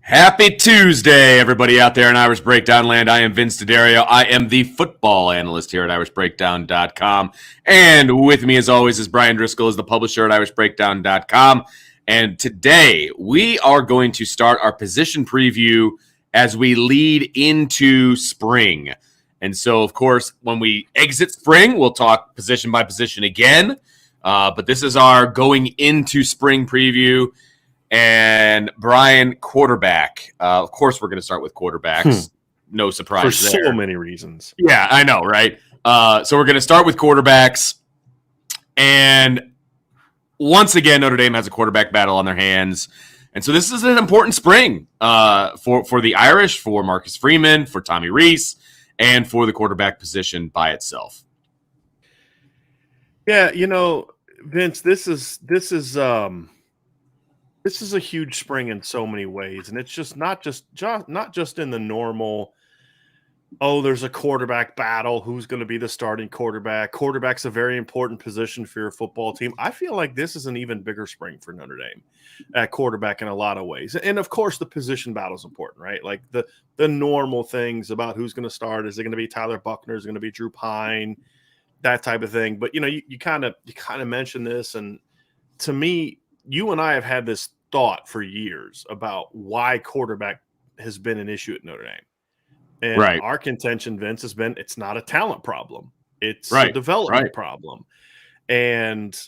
Happy Tuesday, everybody out there in Irish Breakdown land. I am Vince D'Addario. I am the football analyst here at irishbreakdown.com. And with me, as always, is Brian Driscoll, is the publisher at irishbreakdown.com. And today, we are going to start our position preview as we lead into spring. And so, of course, when we exit spring, we'll talk position by position again. But this is our going into spring preview. And Brian, quarterback. Of course, we're going to start with quarterbacks. No surprise for there. So many reasons. Yeah, I know, right? So we're going to start with quarterbacks. And once again, Notre Dame has a quarterback battle on their hands. And so this is an important spring for the Irish, for Marcus Freeman, for Tommy Rees, and for the quarterback position by itself. Yeah, Vince, this is a huge spring in so many ways, and it's just not just in the normal. Oh, there's a quarterback battle. Who's going to be the starting quarterback? Quarterback's a very important position for your football team. I feel like this is an even bigger spring for Notre Dame at quarterback in a lot of ways. And of course, the position battle is important, right? Like the normal things about who's going to start. Is it going to be Tyler Buckner? Is it going to be Drew Pine? That type of thing. But you kind of mentioned this, and to me, you and I have had this thought for years about why quarterback has been an issue at Notre Dame. And our contention, Vince, has been it's not a talent problem. It's a development problem. And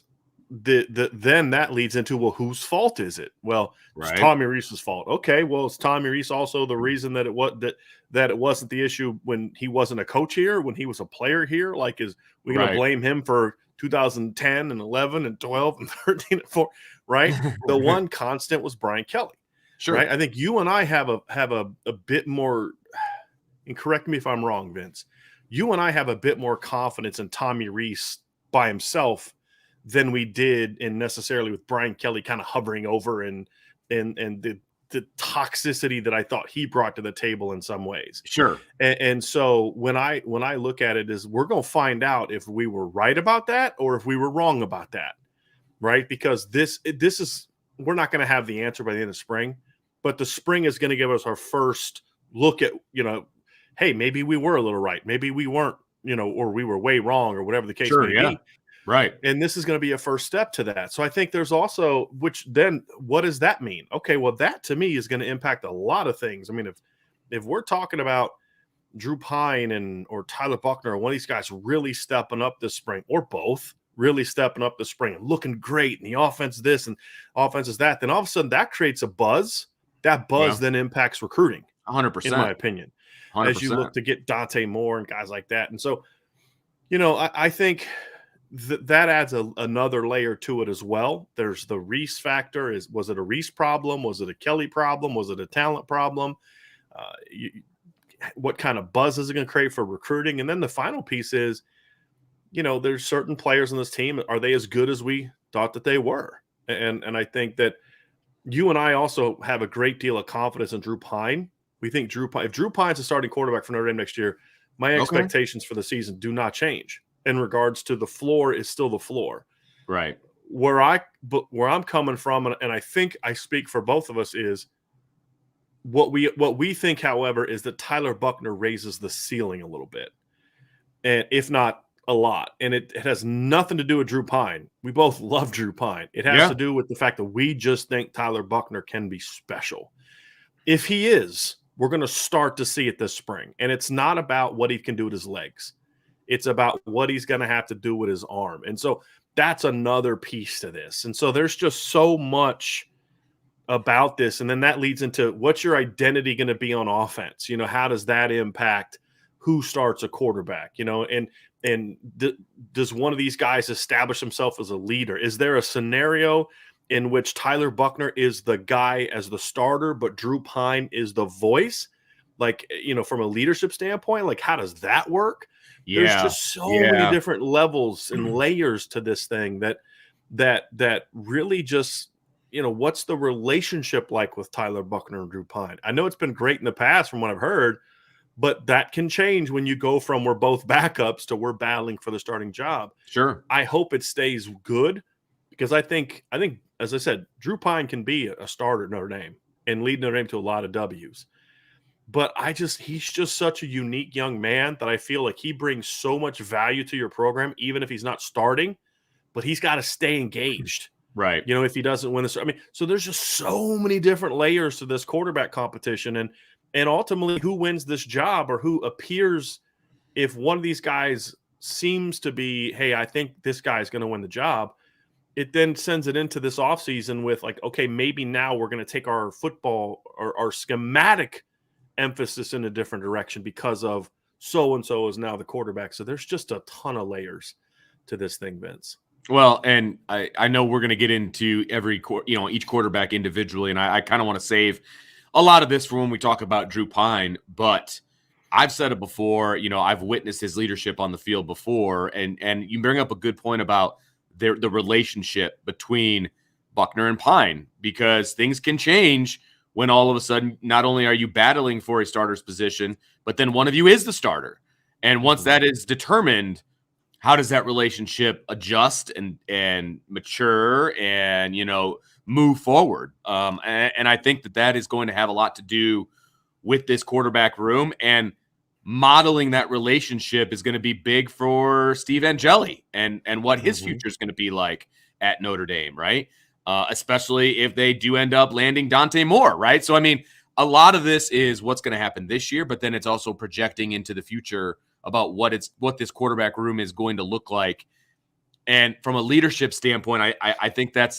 then that leads into, well, whose fault is it? Well, it's Tommy Rees's fault. Okay, well, is Tommy Rees also the reason that it wasn't the issue when he wasn't a coach here, when he was a player here? Like, is we going to blame him for 2010 and 11 and 12 and 13 and 4? Right. The one constant was Brian Kelly. Sure. Right. I think you and I have a bit more, and correct me if I'm wrong, Vince. You and I have a bit more confidence in Tommy Rees by himself than we did in necessarily with Brian Kelly kind of hovering over and the toxicity that I thought he brought to the table in some ways. Sure. And so when I look at it, is we're going to find out if we were right about that or if we were wrong about that. Right, because this is we're not going to have the answer by the end of spring, but the spring is going to give us our first look at hey, maybe we were a little right, maybe we weren't, or we were way wrong, or whatever the case may be. Right, and this is going to be a first step to that. So I think there's also, which then what does that mean? Okay, well, that to me is going to impact a lot of things. I mean, if we're talking about Drew Pine or Tyler Buckner, or one of these guys really stepping up this spring, or both. Really stepping up the spring and looking great, and the offense this and offense is that, then all of a sudden that creates a buzz. That buzz then impacts recruiting, 100%, in my opinion, 100%. As you look to get Dante Moore and guys like that. And so, I think that adds another layer to it as well. There's the Rees factor. Was it a Rees problem? Was it a Kelly problem? Was it a talent problem? What kind of buzz is it going to create for recruiting? And then the final piece is, there's certain players on this team. Are they as good as we thought that they were? And I think that you and I also have a great deal of confidence in Drew Pine. We think if Drew Pine's a starting quarterback for Notre Dame next year, my expectations for the season do not change in regards to the floor is still the floor. Right. Where I'm coming from, and I think I speak for both of us, is what we think, however, is that Tyler Buckner raises the ceiling a little bit. And if not, a lot, and it has nothing to do with Drew Pine. We both love Drew Pine. It has to do with the fact that we just think Tyler Buckner can be special. If he is, we're going to start to see it this spring. And it's not about what he can do with his legs. It's about what he's going to have to do with his arm. And so that's another piece to this. And so there's just so much about this. And then that leads into what's your identity going to be on offense? How does that impact who starts a quarterback? And does one of these guys establish himself as a leader? Is there a scenario in which Tyler Buckner is the guy as the starter, but Drew Pine is the voice? Like, from a leadership standpoint, like how does that work? Yeah. There's just so many different levels and layers to this thing that really just, what's the relationship like with Tyler Buckner and Drew Pine? I know it's been great in the past from what I've heard, but that can change when you go from we're both backups to we're battling for the starting job. Sure. I hope it stays good because I think, as I said, Drew Pine can be a starter at Notre Dame. and lead Notre Dame to a lot of W's. But he's just such a unique young man that I feel like he brings so much value to your program, even if he's not starting, but he's got to stay engaged. Right. If he doesn't win this, so there's just so many different layers to this quarterback competition, and ultimately who wins this job or who appears, if one of these guys seems to be, hey, I think this guy's going to win the job, it then sends it into this offseason with like, okay, maybe now we're going to take our football or our schematic emphasis in a different direction because of so-and-so is now the quarterback. So there's just a ton of layers to this thing, Vince. Well, and I know we're going to get into each quarterback individually, and I kind of want to save a lot of this for when we talk about Drew Pine, but I've said it before, I've witnessed his leadership on the field before, and you bring up a good point about the relationship between Buckner and Pine, because things can change when all of a sudden, not only are you battling for a starter's position, but then one of you is the starter. And once that is determined, how does that relationship adjust and mature and, move forward? And I think that is going to have a lot to do with this quarterback room, and modeling that relationship is going to be big for Steve Angeli and what his future is going to be like at Notre Dame, right? Especially if they do end up landing Dante Moore, right? So, a lot of this is what's going to happen this year, but then it's also projecting into the future about what this quarterback room is going to look like. And from a leadership standpoint, I think that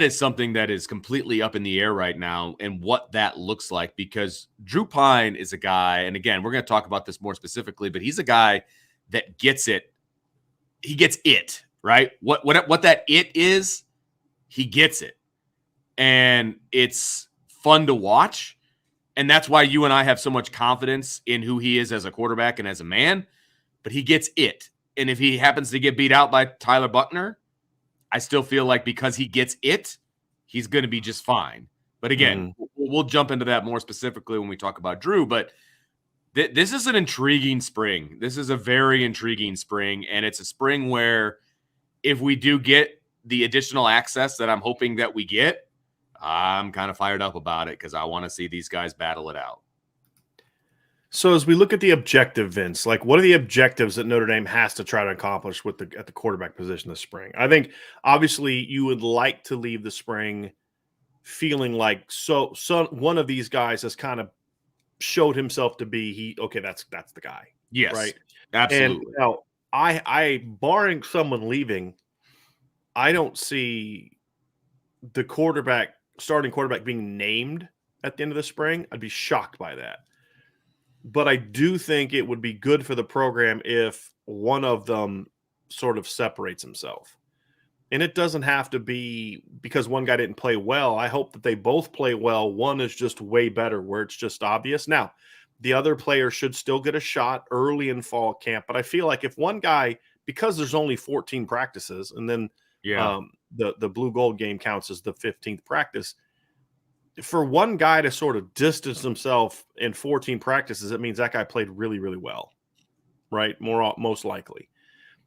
is something that is completely up in the air right now, and what that looks like, because Drew Pine is a guy, and again, we're going to talk about this more specifically, but he's a guy that gets it. He gets it, right? What that it is, he gets it. And it's fun to watch. And that's why you and I have so much confidence in who he is as a quarterback and as a man, but he gets it. And if he happens to get beat out by Tyler Buckner, I still feel like because he gets it, he's going to be just fine. But again, we'll jump into that more specifically when we talk about Drew. But this is an intriguing spring. This is a very intriguing spring. And it's a spring where if we do get the additional access that I'm hoping that we get, I'm kind of fired up about it because I want to see these guys battle it out. So as we look at the objective, Vince, like what are the objectives that Notre Dame has to try to accomplish at the quarterback position this spring? I think obviously you would like to leave the spring feeling like so one of these guys has kind of showed himself to be that's the guy. Yes, right. Absolutely. And now I barring someone leaving, I don't see the starting quarterback being named at the end of the spring. I'd be shocked by that. But I do think it would be good for the program if one of them sort of separates himself. And it doesn't have to be because one guy didn't play well. I hope that they both play well. One is just way better where it's just obvious. Now, the other player should still get a shot early in fall camp. But I feel like if one guy, because there's only 14 practices, and then the blue gold game counts as the 15th practice, for one guy to sort of distance himself in 14 practices, it means that guy played really, really well, right? Most likely.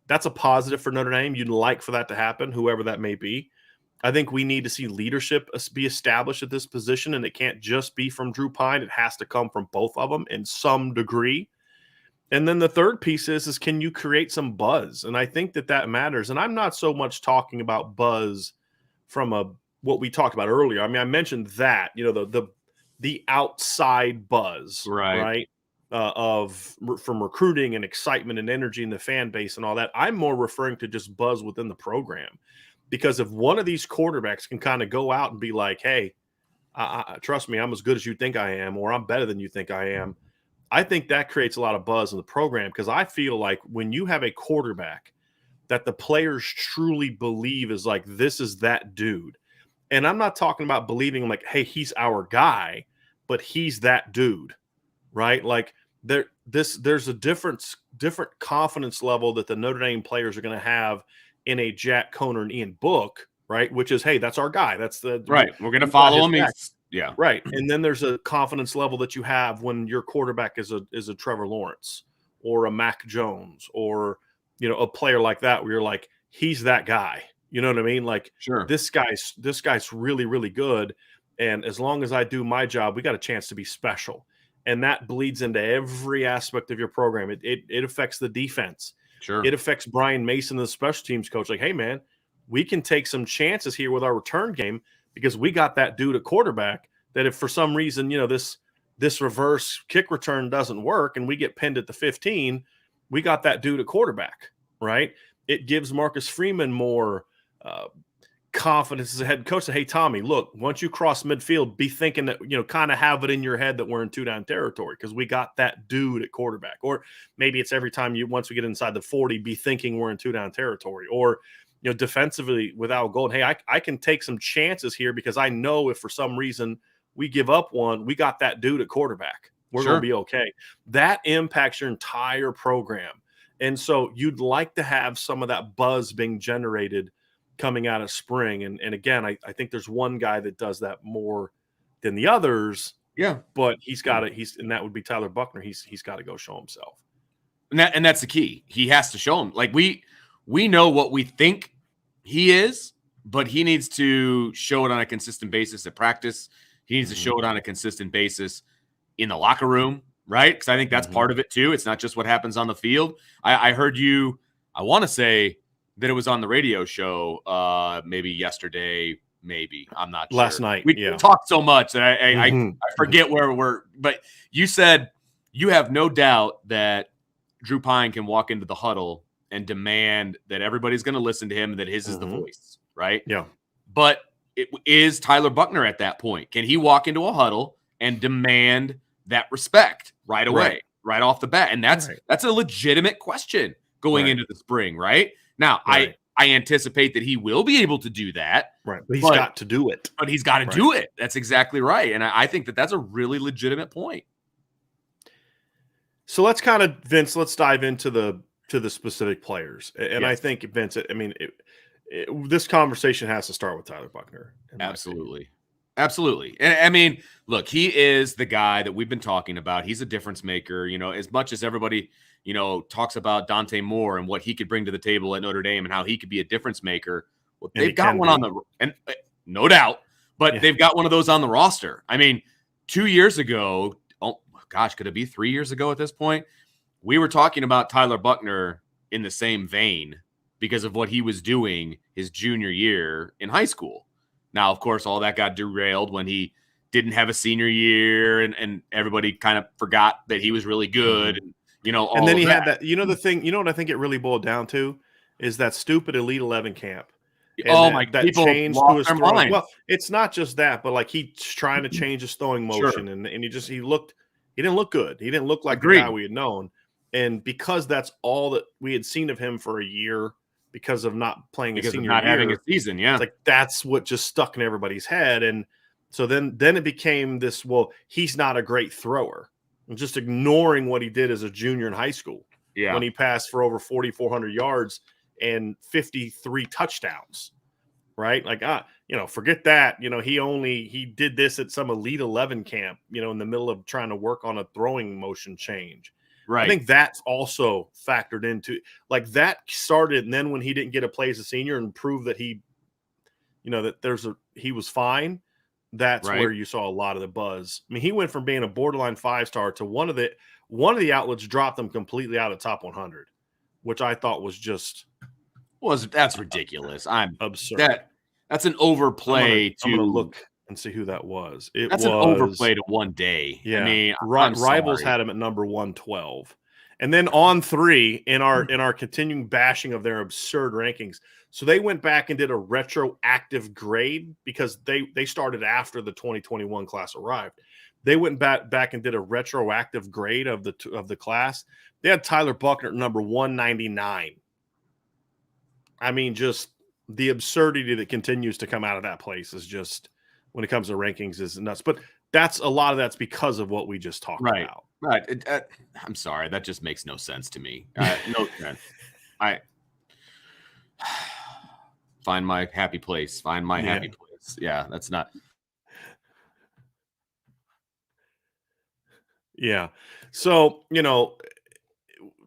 That's a positive for Notre Dame. You'd like for that to happen, whoever that may be. I think we need to see leadership be established at this position, and it can't just be from Drew Pine. It has to come from both of them in some degree. And then the third piece is can you create some buzz? And I think that matters. And I'm not so much talking about buzz from what we talked about earlier. I mentioned that, the outside buzz, right? From recruiting and excitement and energy in the fan base and all that. I'm more referring to just buzz within the program, because if one of these quarterbacks can kind of go out and be like, hey, trust me, I'm as good as you think I am, or I'm better than you think I am, I think that creates a lot of buzz in the program, because I feel like when you have a quarterback that the players truly believe is like, this is that dude. And I'm not talking about believing like, hey, he's our guy, but he's that dude, right? Like there's a different confidence level that the Notre Dame players are going to have in a Jack Coner and Ian Book, right? Which is, hey, that's our guy. That's the right. We're going to follow him. Yeah. Right. And then there's a confidence level that you have when your quarterback is a Trevor Lawrence or a Mac Jones or, a player like that, where you're like, he's that guy. You know what I mean? Like, sure, this guy's really, really good. And as long as I do my job, we got a chance to be special. And that bleeds into every aspect of your program. It affects the defense. Sure. It affects Brian Mason, the special teams coach. Like, hey, man, we can take some chances here with our return game because we got that dude at quarterback that if for some reason, this reverse kick return doesn't work and we get pinned at the 15, we got that dude at quarterback, right? It gives Marcus Freeman more confidence as a head coach. Hey, Tommy, look, once you cross midfield, be thinking that, kind of have it in your head that we're in 2-down territory because we got that dude at quarterback. Or maybe it's every time once we get inside the 40, be thinking we're in 2-down territory. Or, defensively without goal, hey, I can take some chances here because I know if for some reason we give up one, we got that dude at quarterback. We're going to be okay. That impacts your entire program. And so you'd like to have some of that buzz being generated coming out of spring. And again, I think there's one guy that does that more than the others. Yeah. But and that would be Tyler Buckner. He's got to go show himself. And that's the key. He has to show him. Like we know what we think he is, but he needs to show it on a consistent basis at practice. He needs to show it on a consistent basis in the locker room, right? Because I think that's part of it too. It's not just what happens on the field. I heard you, I want to say that it was on the radio show maybe yesterday, maybe. I'm not sure. Last night. We talked so much that I forget where we're. But you said you have no doubt that Drew Pine can walk into the huddle and demand that everybody's going to listen to him and that his is the voice, right? Yeah. But it is Tyler Buckner at that point. Can he walk into a huddle and demand that respect right away, right off the bat? And that's a legitimate question going into the spring, right? Now, I anticipate that he will be able to do that. Right. But he's got to do it. But he's got to do it. That's exactly right. And I think that that's a really legitimate point. So let's Vince, let's dive into the specific players. And I think, Vince, this conversation has to start with Tyler Buckner. Absolutely. Absolutely. And I mean, look, he is the guy that we've been talking about. He's a difference maker. As much as everybody, talks about Dante Moore and what he could bring to the table at Notre Dame and how he could be a difference maker. Well, they've got one on and no doubt, but they've got one of those on the roster. I mean, 2 years ago, could it be 3 years ago at this point? We were talking about Tyler Buckner in the same vein because of what he was doing his junior year in high school. Now, of course, all that got derailed when he didn't have a senior year and everybody kind of forgot that he was really good. And, and then he had that, the thing, what I think it really boiled down to is that stupid Elite 11 camp. And that changed to his throwing. Well, it's not just that, but like he's trying to change his throwing motion and he didn't look good. He didn't look like the guy we had known. And because that's all that we had seen of him for a year because of not playing a senior year, having a season, it's like that's what just stuck in everybody's head. And so then it became this, well, he's not a great thrower. And just ignoring what he did as a junior in high school when he passed for over 4,400 yards and 53 touchdowns, right? Like, forget that. He did this at some Elite 11 camp, in the middle of trying to work on a throwing motion change. Right. I think that's also factored into that started. And then when he didn't get a play as a senior and proved that he was fine, that's where you saw a lot of the buzz. I mean, he went from being a borderline 5-star to one of the outlets dropped him completely out of top 100, which I thought was just that's ridiculous. I'm absurd. That's an overplay. I'm gonna look and see who that was. That's an overplay to one day. Yeah, I mean, Rivals had him at number 112, and then on 3 in our continuing bashing of their absurd rankings. So they went back and did a retroactive grade because they started after the 2021 class arrived. They went back and did a retroactive grade of the class. They had Tyler Buckner at number 199. I mean, just the absurdity that continues to come out of that place is just, when it comes to rankings, is nuts. But a lot of that's because of what we just talked about. Right. I'm sorry. That just makes no sense to me. No sense. I find my happy place. Find my happy place. Yeah, that's not. Yeah. So, so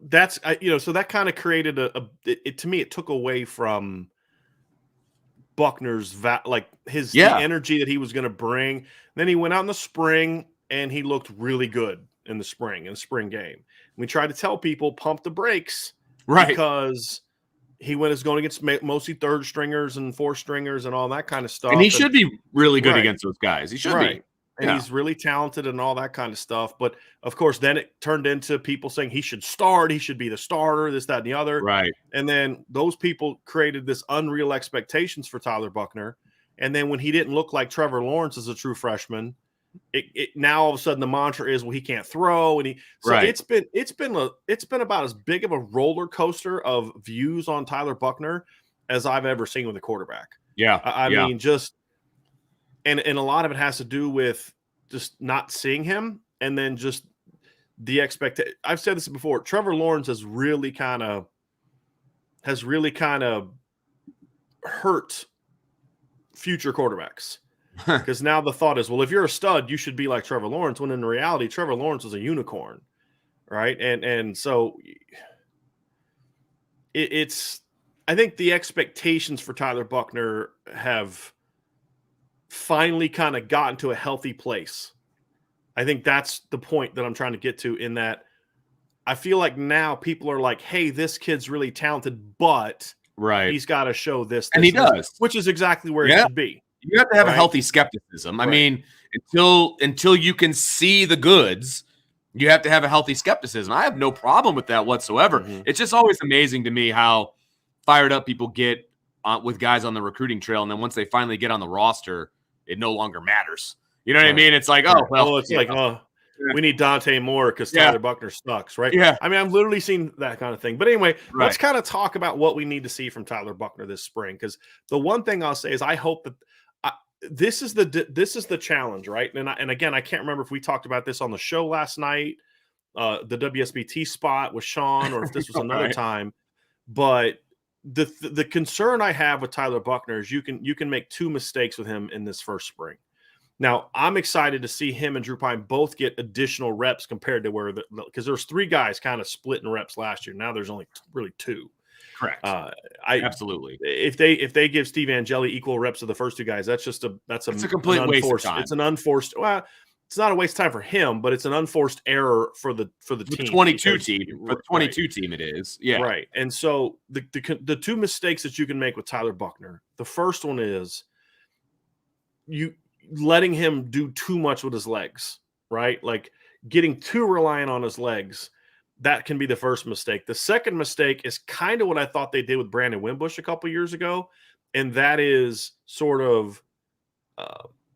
that kind of created to me, it took away from Buckner's the Yeah. energy that he was going to bring. Then he went out in the spring and he looked really good in the spring game. We tried to tell people pump the brakes because he was going against mostly third stringers and fourth stringers and all that kind of stuff. And he should be really good against those guys. He should be. And he's really talented and all that kind of stuff. But, of course, then it turned into people saying he should start. He should be the starter, this, that, and the other. Right. And then those people created this unreal expectations for Tyler Buckner. And then when he didn't look like Trevor Lawrence as a true freshman, it now all of a sudden the mantra is, well, he can't throw. And it's been about as big of a roller coaster of views on Tyler Buckner as I've ever seen with a quarterback. Yeah. I mean, just – and a lot of it has to do with just not seeing him and then just the expectation. I've said this before. Trevor Lawrence has really kind of hurt future quarterbacks because now the thought is, well, if you're a stud, you should be like Trevor Lawrence, when in reality, Trevor Lawrence is a unicorn, right? And so it's I think the expectations for Tyler Buckner have finally kind of gotten to a healthy place. I think that's the point that I'm trying to get to, in that I feel like now people are like, hey, this kid's really talented, but he's got to show this, and he does, which is exactly where it should be. You have to have a healthy skepticism. I mean, until you can see the goods, you have to have a healthy skepticism. I have no problem with that whatsoever. Mm-hmm. It's just always amazing to me how fired up people get with guys on the recruiting trail, and then once they finally get on the roster, it no longer matters. You know what I mean? It's like, we need Dante Moore because Tyler Buckner sucks, right? Yeah. I mean, I've literally seen that kind of thing. But anyway, let's kind of talk about what we need to see from Tyler Buckner this spring. Because the one thing I'll say is I hope that this is the challenge, right? And again, I can't remember if we talked about this on the show last night, the WSBT spot with Sean, or if this was another time. But the concern I have with Tyler Buckner is you can make two mistakes with him in this first spring. Now, I'm excited to see him and Drew Pine both get additional reps compared to because there's three guys kind of splitting reps last year. Now there's only really two. Correct. Absolutely. If they give Steve Angeli equal reps to the first two guys, it's a complete waste of time. It's an unforced. Well, it's not a waste of time for him, but it's an unforced error for the team. 22 team for the 22 team, it is. Yeah. Right. And so the two mistakes that you can make with Tyler Buckner. The first one is you letting him do too much with his legs, right? Like getting too reliant on his legs. That can be the first mistake. The second mistake is kind of what I thought they did with Brandon Wimbush a couple years ago, and that is sort of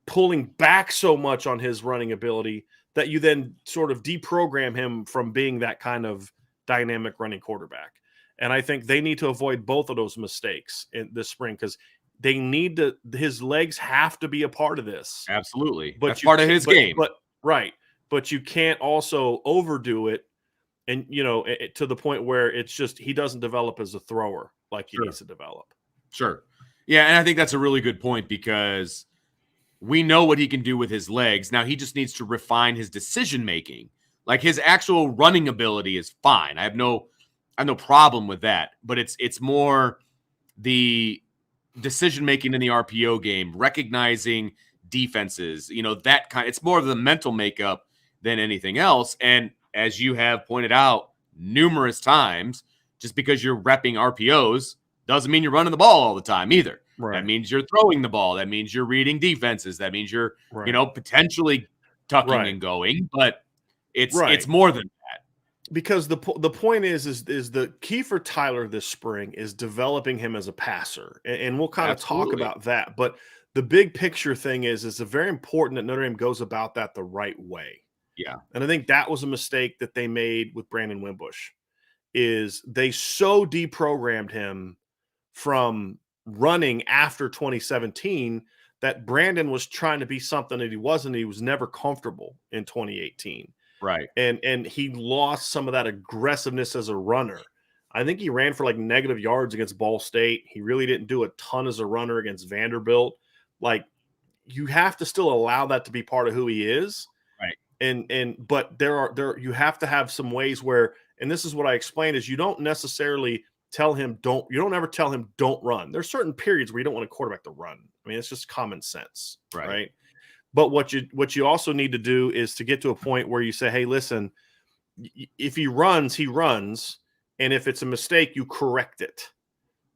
pulling back so much on his running ability that you then sort of deprogram him from being that kind of dynamic running quarterback. And I think they need to avoid both of those mistakes in this spring, because they need to. His legs have to be a part of this. Absolutely, but that's part of his game. But you can't also overdo it, and to the point where it's just he doesn't develop as a thrower like he needs to develop. Sure, yeah, and I think that's a really good point, because we know what he can do with his legs. Now he just needs to refine his decision making. Like his actual running ability is fine. I have no problem with that. But it's more the decision making in the RPO game, recognizing defenses, that kind. It's more of the mental makeup than anything else. And as you have pointed out numerous times, just because you're repping RPOs doesn't mean you're running the ball all the time either. Right. That means you're throwing the ball. That means you're reading defenses. That means you're, potentially tucking and going. But it's more than that. Because the point is the key for Tyler this spring is developing him as a passer, and we'll kind of talk about that. But the big picture thing is it's very important that Notre Dame goes about that the right way. Yeah, and I think that was a mistake that they made with Brandon Wimbush, is they so deprogrammed him from running after 2017 that Brandon was trying to be something that he wasn't. He was never comfortable in 2018. Right. And he lost some of that aggressiveness as a runner. I think he ran for like negative yards against Ball State. He really didn't do a ton as a runner against Vanderbilt. Like, you have to still allow that to be part of who he is. Right. But you have to have some ways where, and this is what I explained, is you don't necessarily you don't ever tell him don't run. There's certain periods where you don't want a quarterback to run. I mean, it's just common sense, right? But what you also need to do is to get to a point where you say, hey, listen, if he runs, and if it's a mistake, you correct it,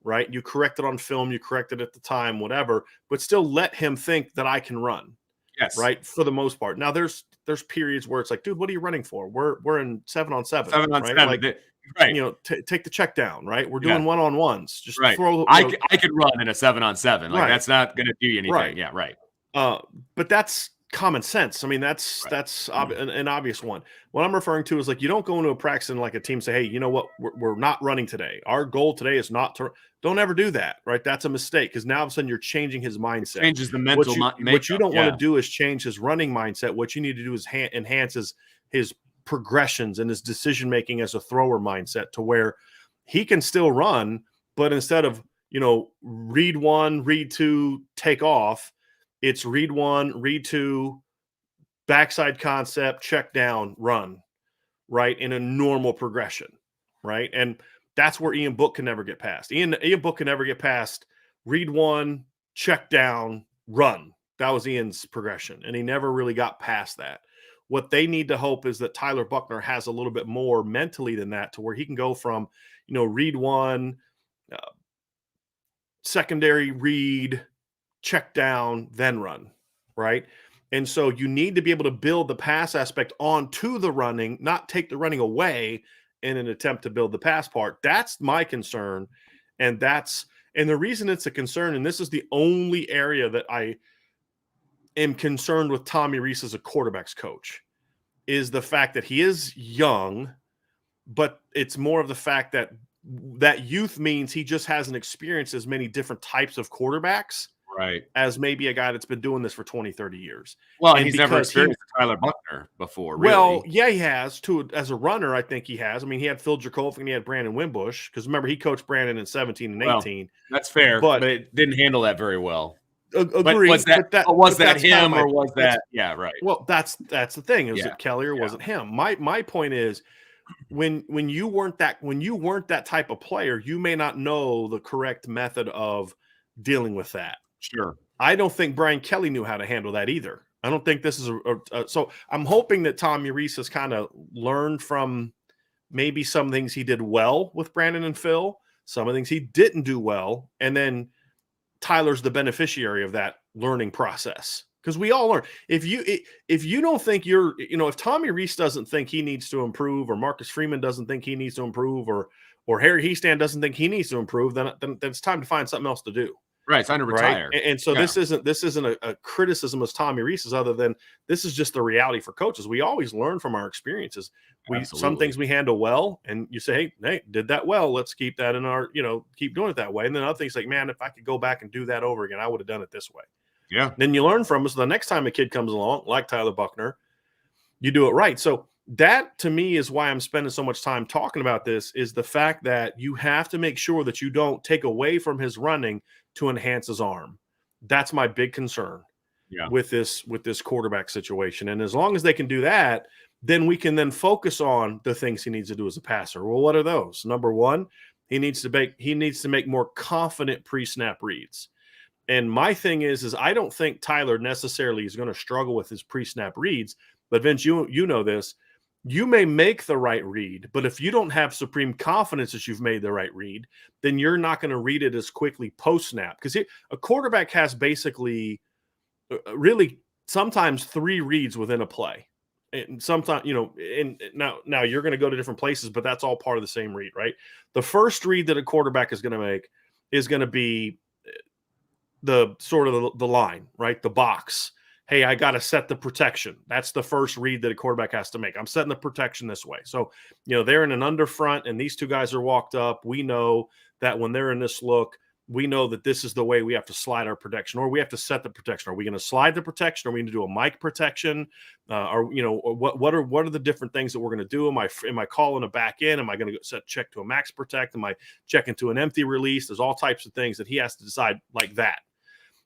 right? You correct it on film, you correct it at the time, whatever, but still let him think that I can run. Yes. Right. For the most part. Now there's periods where it's like, dude, what are you running for? We're in 7-on-7. 7-on-7. Right. Like, right. You know, take the check down. Right. We're doing 1-on-1s. Just throw. I could run in a 7-on-7. Like that's not going to do you anything. Right. Yeah. Right. But that's common sense. I mean, that's an obvious one. What I'm referring to is like, you don't go into a practice and like a team say, hey, you know what? We're not running today. Our goal today is not to. Don't ever do that, right? That's a mistake because now all of a sudden you're changing his mindset. It changes the mental makeup. What you don't want to do is change his running mindset. What you need to do is enhance his progressions and his decision making as a thrower mindset to where he can still run, but instead of read 1, read 2, take off, it's read 1, read 2, backside concept, check down, run, right? In a normal progression, right? And that's where Ian Book can never get past. Ian Book can never get past read 1, check down, run. That was Ian's progression, and he never really got past that. What they need to hope is that Tyler Buckner has a little bit more mentally than that to where he can go from, read 1, secondary read, check down, then run, right? And so you need to be able to build the pass aspect onto the running, not take the running away in an attempt to build the pass part. That's my concern. And the reason it's a concern, and this is the only area that I am concerned with Tommy Rees as a quarterback's coach, is the fact that he is young, but it's more of the fact that youth means he just hasn't experienced as many different types of quarterbacks. Right. As maybe a guy that's been doing this for 20, 30 years. Well, and he's never experienced Tyler Buckner before, really. Well, yeah, he has. As a runner, I think he has. I mean, he had Phil Jacob and he had Brandon Wimbush, because remember, he coached Brandon in 17 and 18. That's fair, but it didn't handle that very well. Agree. Was that him or was that? Yeah, right. Well, that's the thing. Is it Kelly or was it him? My point is, when you weren't that type of player, you may not know the correct method of dealing with that. Sure. I don't think Brian Kelly knew how to handle that either. I don't think this is so I'm hoping that Tommy Rees has kind of learned from maybe some things he did well with Brandon and Phil, some of the things he didn't do well, and then Tyler's the beneficiary of that learning process. Because we all learn. If you don't think if Tommy Rees doesn't think he needs to improve, or Marcus Freeman doesn't think he needs to improve, or Harry Heastand doesn't think he needs to improve, then it's time to find something else to do. Right, it's time to retire. Right? And so this isn't a criticism of Tommy Rees's, other than this is just the reality for coaches. We always learn from our experiences. Some things we handle well, and you say, hey, did that well. Let's keep that in our, keep doing it that way. And then other things like, man, if I could go back and do that over again, I would have done it this way. Yeah. Then you learn from it. So the next time a kid comes along, like Tyler Buckner, you do it right. So that, to me, is why I'm spending so much time talking about this, is the fact that you have to make sure that you don't take away from his running to enhance his arm. That's my big concern with this quarterback situation. And as long as they can do that, then we can then focus on the things he needs to do as a passer. Well, what are those? Number one, he needs to make more confident pre-snap reads. And my thing is I don't think Tyler necessarily is going to struggle with his pre-snap reads. But Vince, you know this. You may make the right read, but if you don't have supreme confidence that you've made the right read, then you're not going to read it as quickly post-snap. Because a quarterback has basically really sometimes 3 reads within a play. And sometimes, and now you're going to go to different places, but that's all part of the same read, right? The first read that a quarterback is going to make is going to be the sort of the line, right? The box. Hey, I got to set the protection. That's the first read that a quarterback has to make. I'm setting the protection this way. So, they're in an under front and these two guys are walked up. We know that when they're in this look, we know that this is the way we have to slide our protection, or we have to set the protection. Are we going to slide the protection? Are we going to do a mic protection? What are the different things that we're going to do? Am I calling a back in? Am I going to set check to a max protect? Am I checking to an empty release? There's all types of things that he has to decide like that.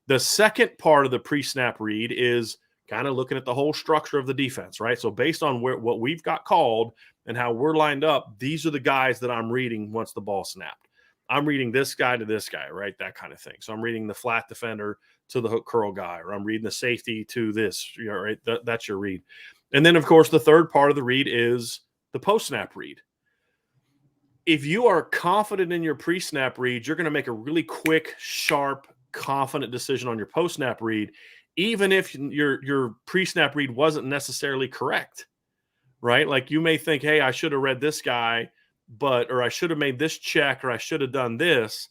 The second part of the pre-snap read is kind of looking at the whole structure of the defense, right? So based on what we've got called and how we're lined up, these are the guys that I'm reading once the ball snapped. I'm reading this guy to this guy, right? That kind of thing. So I'm reading the flat defender to the hook curl guy, or I'm reading the safety to this, right? That's your read. And then, of course, the third part of the read is the post-snap read. If you are confident in your pre-snap read, you're going to make a really quick, sharp, confident decision on your post-snap read, even if your pre-snap read wasn't necessarily correct, right? Like you may think, hey, I should have read this guy, or I should have made this check, or I should have done this.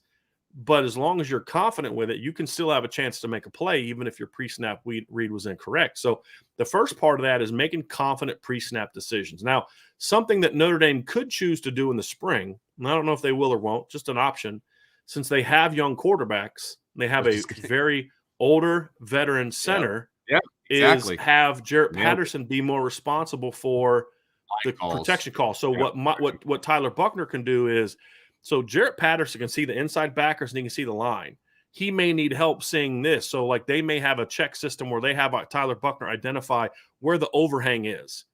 But as long as you're confident with it, you can still have a chance to make a play, even if your pre-snap read was incorrect. So the first part of that is making confident pre-snap decisions. Now, something that Notre Dame could choose to do in the spring, and I don't know if they will or won't, just an option, since they have young quarterbacks, they have a very older veteran center, exactly. is have Jarrett Patterson be more responsible for the protection call. So what Tyler Buckner can do is, so Jarrett Patterson can see the inside backers and he can see the line. He may need help seeing this. So like they may have a check system where they have Tyler Buckner identify where the overhang is.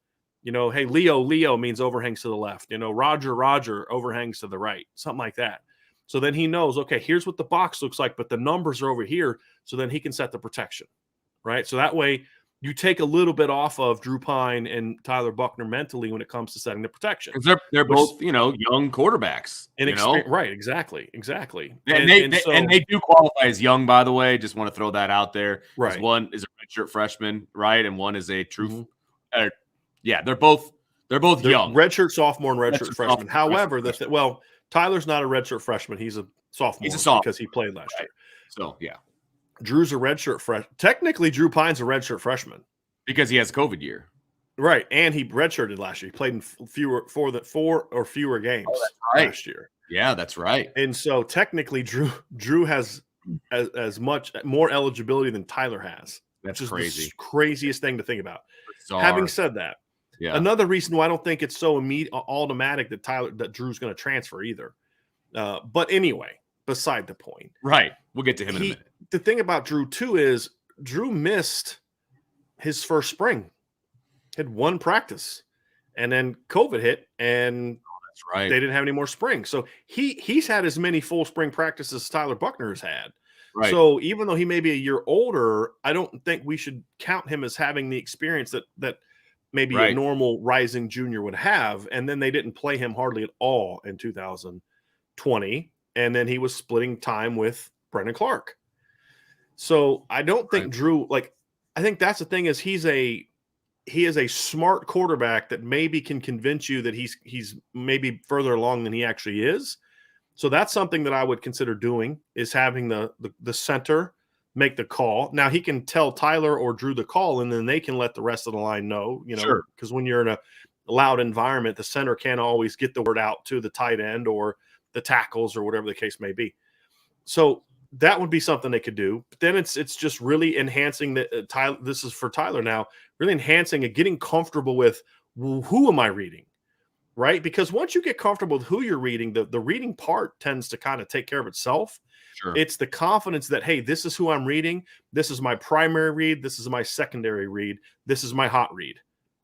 You know, hey, Leo means overhangs to the left. You know, Roger overhangs to the right, something like that. So then he knows, okay, here's what the box looks like, but the numbers are over here. So then he can set the protection, right? So that way you take a little bit off of Drew Pine and Tyler Buckner mentally when it comes to setting the protection. Because they're both, young quarterbacks. Right, exactly. And they do qualify as young, by the way. Just want to throw that out there. Right. One is a redshirt freshman, right? And one is a true they're both young. Redshirt sophomore and redshirt freshman. However, Tyler's not a redshirt freshman. He's a sophomore, because he played last year. So, yeah. Drew's a redshirt freshman. Technically, Drew Pine's a redshirt freshman because he has a COVID year, right? And he redshirted last year. He played in four or fewer games last year. Yeah, that's right. And so technically, Drew has as much more eligibility than Tyler has. That's crazy. The craziest thing to think about. Bizarre. Having said that, another reason why I don't think it's so automatic that Drew's going to transfer either. But anyway, beside the point. Right. We'll get to him in a minute. The thing about Drew, too, is Drew missed his first spring. Had one practice, and then COVID hit, and that's right. They didn't have any more spring. So he's had as many full spring practices as Tyler Buckner has had. Right. So even though he may be a year older, I don't think we should count him as having the experience that maybe a normal rising junior would have. And then they didn't play him hardly at all in 2020. And then he was splitting time with Brendan Clark. So I don't think Drew, I think that's the thing, is he is a smart quarterback that maybe can convince you that he's maybe further along than he actually is. So that's something that I would consider doing, is having the center make the call. Now he can tell Tyler or Drew the call, and then they can let the rest of the line know, because when you're in a loud environment, the center can't always get the word out to the tight end or the tackles or whatever the case may be. So that would be something they could do. But then it's just really enhancing Tyler. This is for Tyler now, really enhancing and getting comfortable with, who am I reading, right? Because once you get comfortable with who you're reading, the reading part tends to kind of take care of itself. Sure. It's the confidence that, hey, this is who I'm reading. This is my primary read. This is my secondary read. This is my hot read.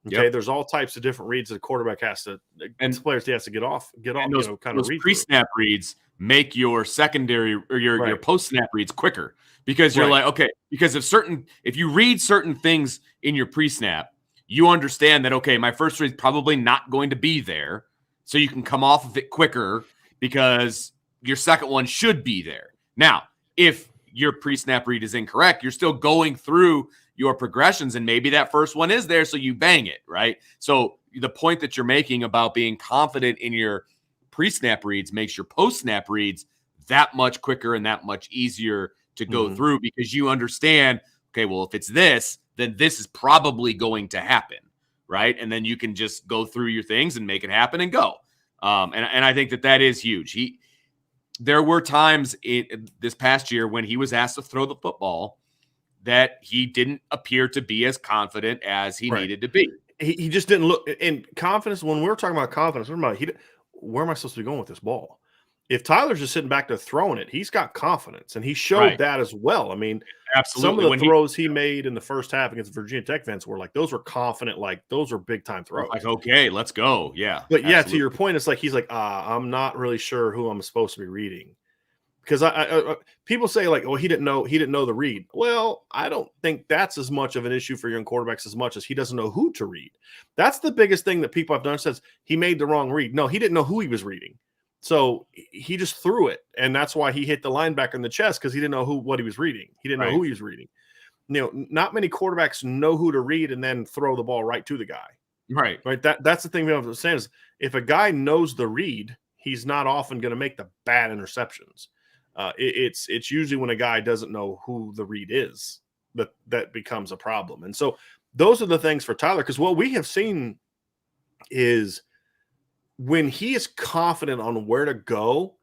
Okay, there's all types of different reads that a quarterback has to, and players he has to get off. Those, those pre-snap reads make your secondary or your post-snap reads quicker, because you're like, okay, because if you read certain things in your pre-snap, you understand that, okay, my first read is probably not going to be there, so you can come off of it quicker because your second one should be there. Now, if your pre-snap read is incorrect, you're still going through your progressions, and maybe that first one is there, so you bang it, right? So the point that you're making about being confident in your pre-snap reads makes your post-snap reads that much quicker and that much easier to go through, because you understand, okay, well, if it's this, then this is probably going to happen, right? And then you can just go through your things and make it happen and go. And I think that is huge. There were times this past year when he was asked to throw the football that he didn't appear to be as confident as he needed to be. He just didn't look in confidence. When we're talking about confidence, where am I supposed to be going with this ball? If Tyler's just sitting back there throwing it, he's got confidence, and he showed Right. that as well. I mean, some of Absolutely. the When throws he made in the first half against Virginia Tech fans were like those were confident, like those are big time throws. like, okay, let's go. Yeah, But yeah, to absolutely. your point, it's like he's like, I'm not really sure who I'm supposed to be reading because people say like, oh, he didn't know the read. Well, I don't think that's as much of an issue for young quarterbacks as much as he doesn't know who to read. That's the biggest thing that people have done. Says he made the wrong read. No, he didn't know who he was reading. So he just threw it, and that's why he hit the linebacker in the chest because he didn't know what he was reading. He didn't know Right. who he was reading. Not many quarterbacks know who to read and then throw the ball right to the guy. Right. Right. That's the thing we have to understand is if a guy knows the read, he's not often going to make the bad interceptions. It's usually when a guy doesn't know who the read is that becomes a problem. And so those are the things for Tyler, because what we have seen is when he is confident on where to go,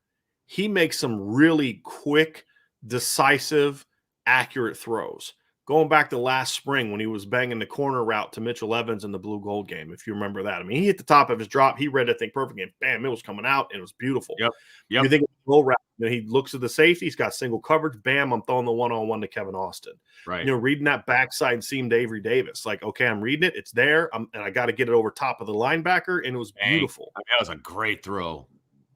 he makes some really quick, decisive, accurate throws. Going back to last spring when he was banging the corner route to Mitchell Evans in the blue gold game, if you remember that. I mean, he hit the top of his drop. He read that thing perfectly. And bam, it was coming out, and it was beautiful. Yep. You think goal route, he looks at the safety. He's got single coverage. Bam, I'm throwing the one-on-one to Kevin Austin. Right. Reading that backside seam to Avery Davis. Like, okay, I'm reading it. It's there. And I got to get it over top of the linebacker, and it was beautiful. I mean, that was a great throw.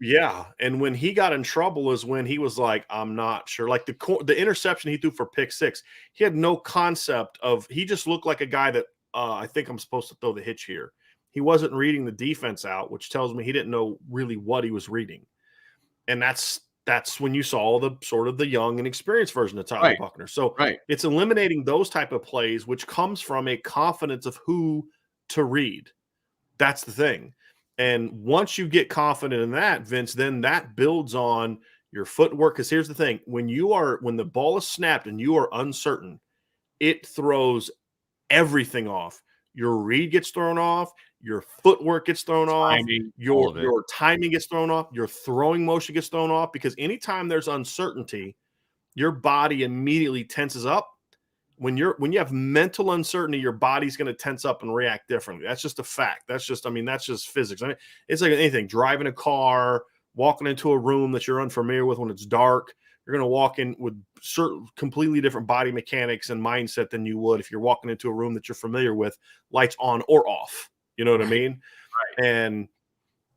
Yeah, and when he got in trouble is when he was like, I'm not sure. Like the interception he threw for pick 6, he had no concept of – he just looked like a guy that I think I'm supposed to throw the hitch here. He wasn't reading the defense out, which tells me he didn't know really what he was reading. And that's when you saw the sort of the young and experienced version of Tyler Buckner. So it's eliminating those type of plays, which comes from a confidence of who to read. That's the thing. And once you get confident in that, Vince, then that builds on your footwork. Because here's the thing: when the ball is snapped and you are uncertain, it throws everything off. Your read gets thrown off, your footwork gets thrown off, your timing gets thrown off, your throwing motion gets thrown off. Because anytime there's uncertainty, your body immediately tenses up. When you have mental uncertainty, your body's going to tense up and react differently. That's just a fact. That's just physics. I mean, it's like anything, driving a car, walking into a room that you're unfamiliar with when it's dark. You're going to walk in with certain completely different body mechanics and mindset than you would if you're walking into a room that you're familiar with, lights on or off. You know what I mean? Right. And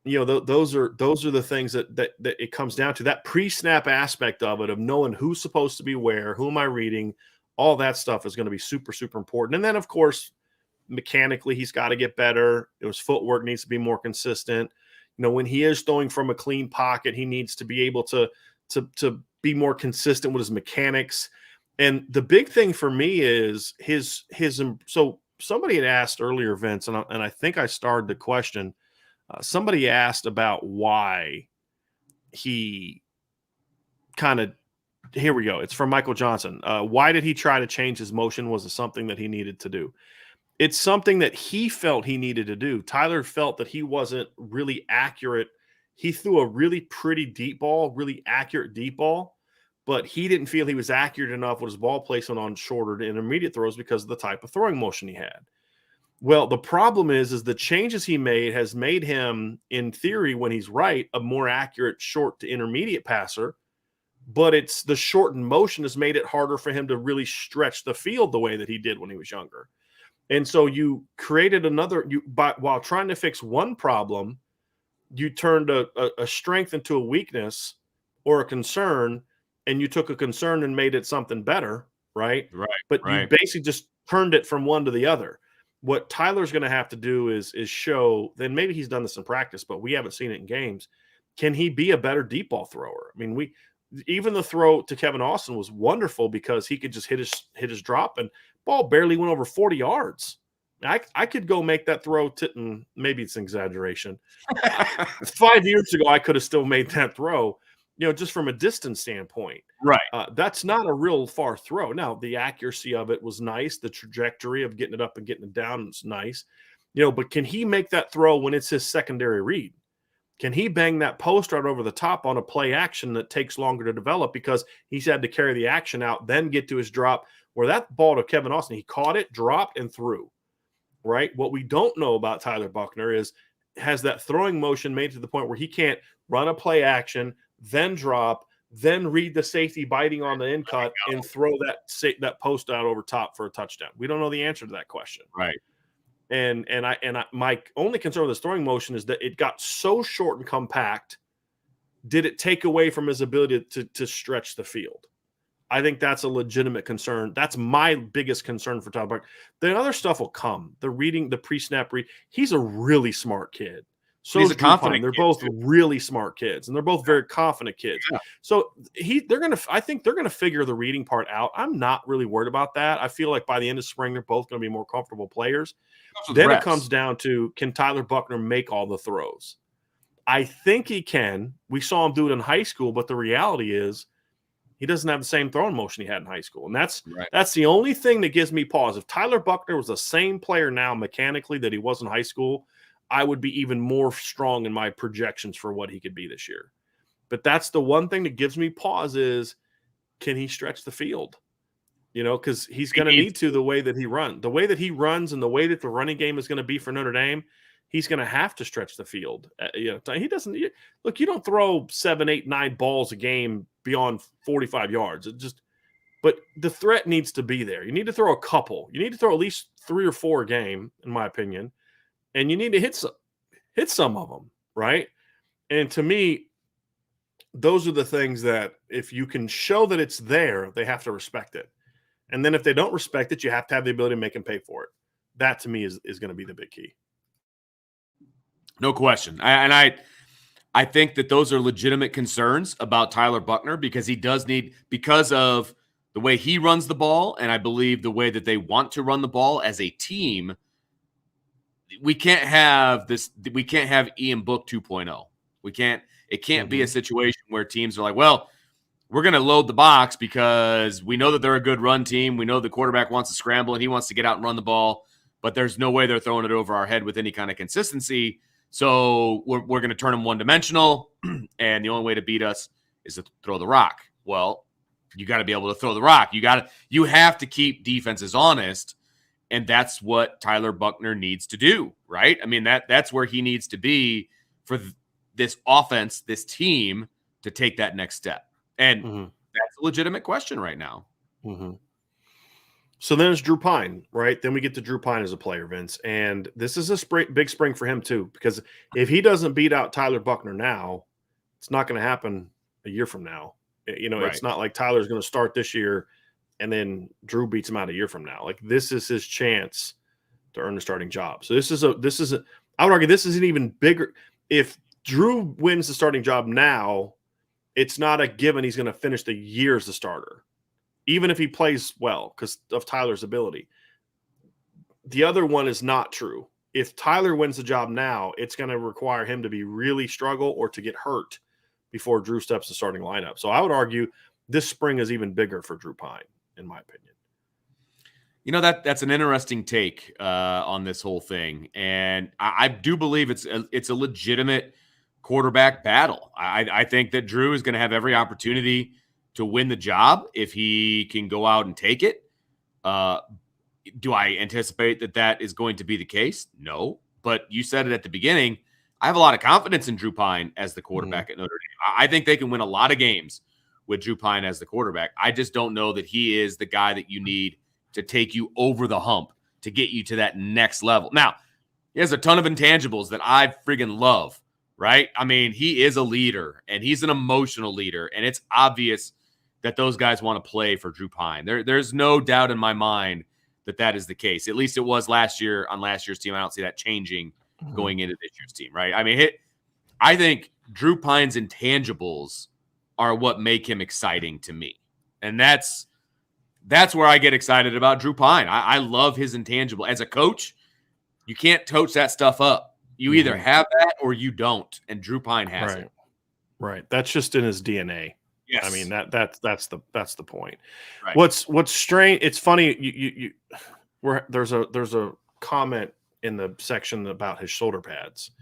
those are the things that it comes down to, that pre-snap aspect of it, of knowing who's supposed to be where, who am I reading. All that stuff is going to be super, super important. And then, of course, mechanically, he's got to get better. His footwork needs to be more consistent. When he is throwing from a clean pocket, he needs to be able to be more consistent with his mechanics. And the big thing for me is his. So somebody had asked earlier, Vince, and I think I started the question. Somebody asked about why he kind of. Here we go. It's from Michael Johnson. Why did he try to change his motion? Was it something that he needed to do? It's something that he felt he needed to do. Tyler felt that he wasn't really accurate. He threw a really pretty deep ball, really accurate deep ball, but he didn't feel he was accurate enough with his ball placement on shorter to intermediate throws because of the type of throwing motion he had. Well, the problem is the changes he made has made him, in theory, when he's right, a more accurate short to intermediate passer. But it's the shortened motion has made it harder for him to really stretch the field the way that he did when he was younger. And so you created while trying to fix one problem, you turned a strength into a weakness or a concern, and you took a concern and made it something better, right? Right. But you basically just turned it from one to the other. What Tyler's going to have to do is show, then maybe he's done this in practice, but we haven't seen it in games. Can he be a better deep ball thrower? I mean, even the throw to Kevin Austin was wonderful because he could just hit his drop, and ball barely went over 40 yards. I could go make that throw. Maybe it's an exaggeration. 5 years ago, I could have still made that throw, just from a distance standpoint. Right. That's not a real far throw. Now, the accuracy of it was nice. The trajectory of getting it up and getting it down was nice. But can he make that throw when it's his secondary read? Can he bang that post right over the top on a play action that takes longer to develop because he's had to carry the action out, then get to his drop, where that ball to Kevin Austin, he caught it, dropped, and threw, right? What we don't know about Tyler Buckner is, has that throwing motion made to the point where he can't run a play action, then drop, then read the safety biting on the in cut and throw that post out over top for a touchdown? We don't know the answer to that question. Right. And my only concern with his throwing motion is that it got so short and compact. Did it take away from his ability to stretch the field? I think that's a legitimate concern. That's my biggest concern for Tyler Buckner. The other stuff will come. The reading, the pre-snap read. He's a really smart kid. So he's a confident. They're both really smart kids, and they're both very confident kids. Yeah. So I think they're gonna figure the reading part out. I'm not really worried about that. I feel like by the end of spring, they're both gonna be more comfortable players. Then it comes down to, can Tyler Buckner make all the throws? I think he can. We saw him do it in high school, but the reality is, he doesn't have the same throwing motion he had in high school. And that's the only thing that gives me pause. If Tyler Buckner was the same player now mechanically that he was in high school, I would be even more strong in my projections for what he could be this year. But that's the one thing that gives me pause is, can he stretch the field? Because he's going to need to, the way that he runs. The way that he runs and the way that the running game is going to be for Notre Dame, he's going to have to stretch the field. He doesn't – look, you don't throw 7, 8, 9 balls a game beyond 45 yards. But the threat needs to be there. You need to throw a couple. You need to throw at least 3 or 4 a game, in my opinion, and you need to hit some of them, right? And to me, those are the things that if you can show that it's there, they have to respect it. And then if they don't respect it, you have to have the ability to make them pay for it. That, to me, is going to be the big key. No question. I think that those are legitimate concerns about Tyler Buckner, because he does need, because of the way he runs the ball, and I believe the way that they want to run the ball as a team, we can't have Ian Book 2.0. It can't be a situation where teams are like, well, we're going to load the box because we know that they're a good run team. We know the quarterback wants to scramble and he wants to get out and run the ball, but there's no way they're throwing it over our head with any kind of consistency. So we're going to turn them one-dimensional, and the only way to beat us is to throw the rock. Well, you got to be able to throw the rock. You have to keep defenses honest, and that's what Tyler Buckner needs to do, right? I mean, that's where he needs to be for this offense, this team, to take that next step. And that's a legitimate question right now. Mm-hmm. So then it's Drew Pine, right? Then we get to Drew Pine as a player, Vince. And this is a big spring for him too, because if he doesn't beat out Tyler Buckner now, it's not going to happen a year from now. Right. It's not like Tyler's going to start this year and then Drew beats him out a year from now. Like, this is his chance to earn the starting job. So I would argue this is an even bigger. If Drew wins the starting job now, it's not a given he's going to finish the year as the starter, even if he plays well because of Tyler's ability. The other one is not true. If Tyler wins the job now, it's going to require him to be really struggle or to get hurt before Drew steps the starting lineup. So I would argue this spring is even bigger for Drew Pine, in my opinion. That's an interesting take on this whole thing. And I do believe it's a legitimate quarterback battle. I think that Drew is going to have every opportunity to win the job if he can go out and take it. Do I anticipate that is going to be the case? No. But you said it at the beginning. I have a lot of confidence in Drew Pine as the quarterback at Notre Dame. I think they can win a lot of games with Drew Pine as the quarterback. I just don't know that he is the guy that you need to take you over the hump to get you to that next level. Now, he has a ton of intangibles that I friggin' love, right? I mean, he is a leader, and he's an emotional leader, and it's obvious that those guys want to play for Drew Pine. There's no doubt in my mind that is the case. At least it was last year on last year's team. I don't see that changing going into this year's team, right? I mean, I think Drew Pine's intangibles are what make him exciting to me. And that's where I get excited about Drew Pine. I love his intangible. As a coach, you can't coach that stuff up. You either have that or you don't. And Drew Pine has it. Right. That's just in his DNA. Yes. I mean, that's the point. Right. What's strange? It's funny. There's a comment in the section about his shoulder pads.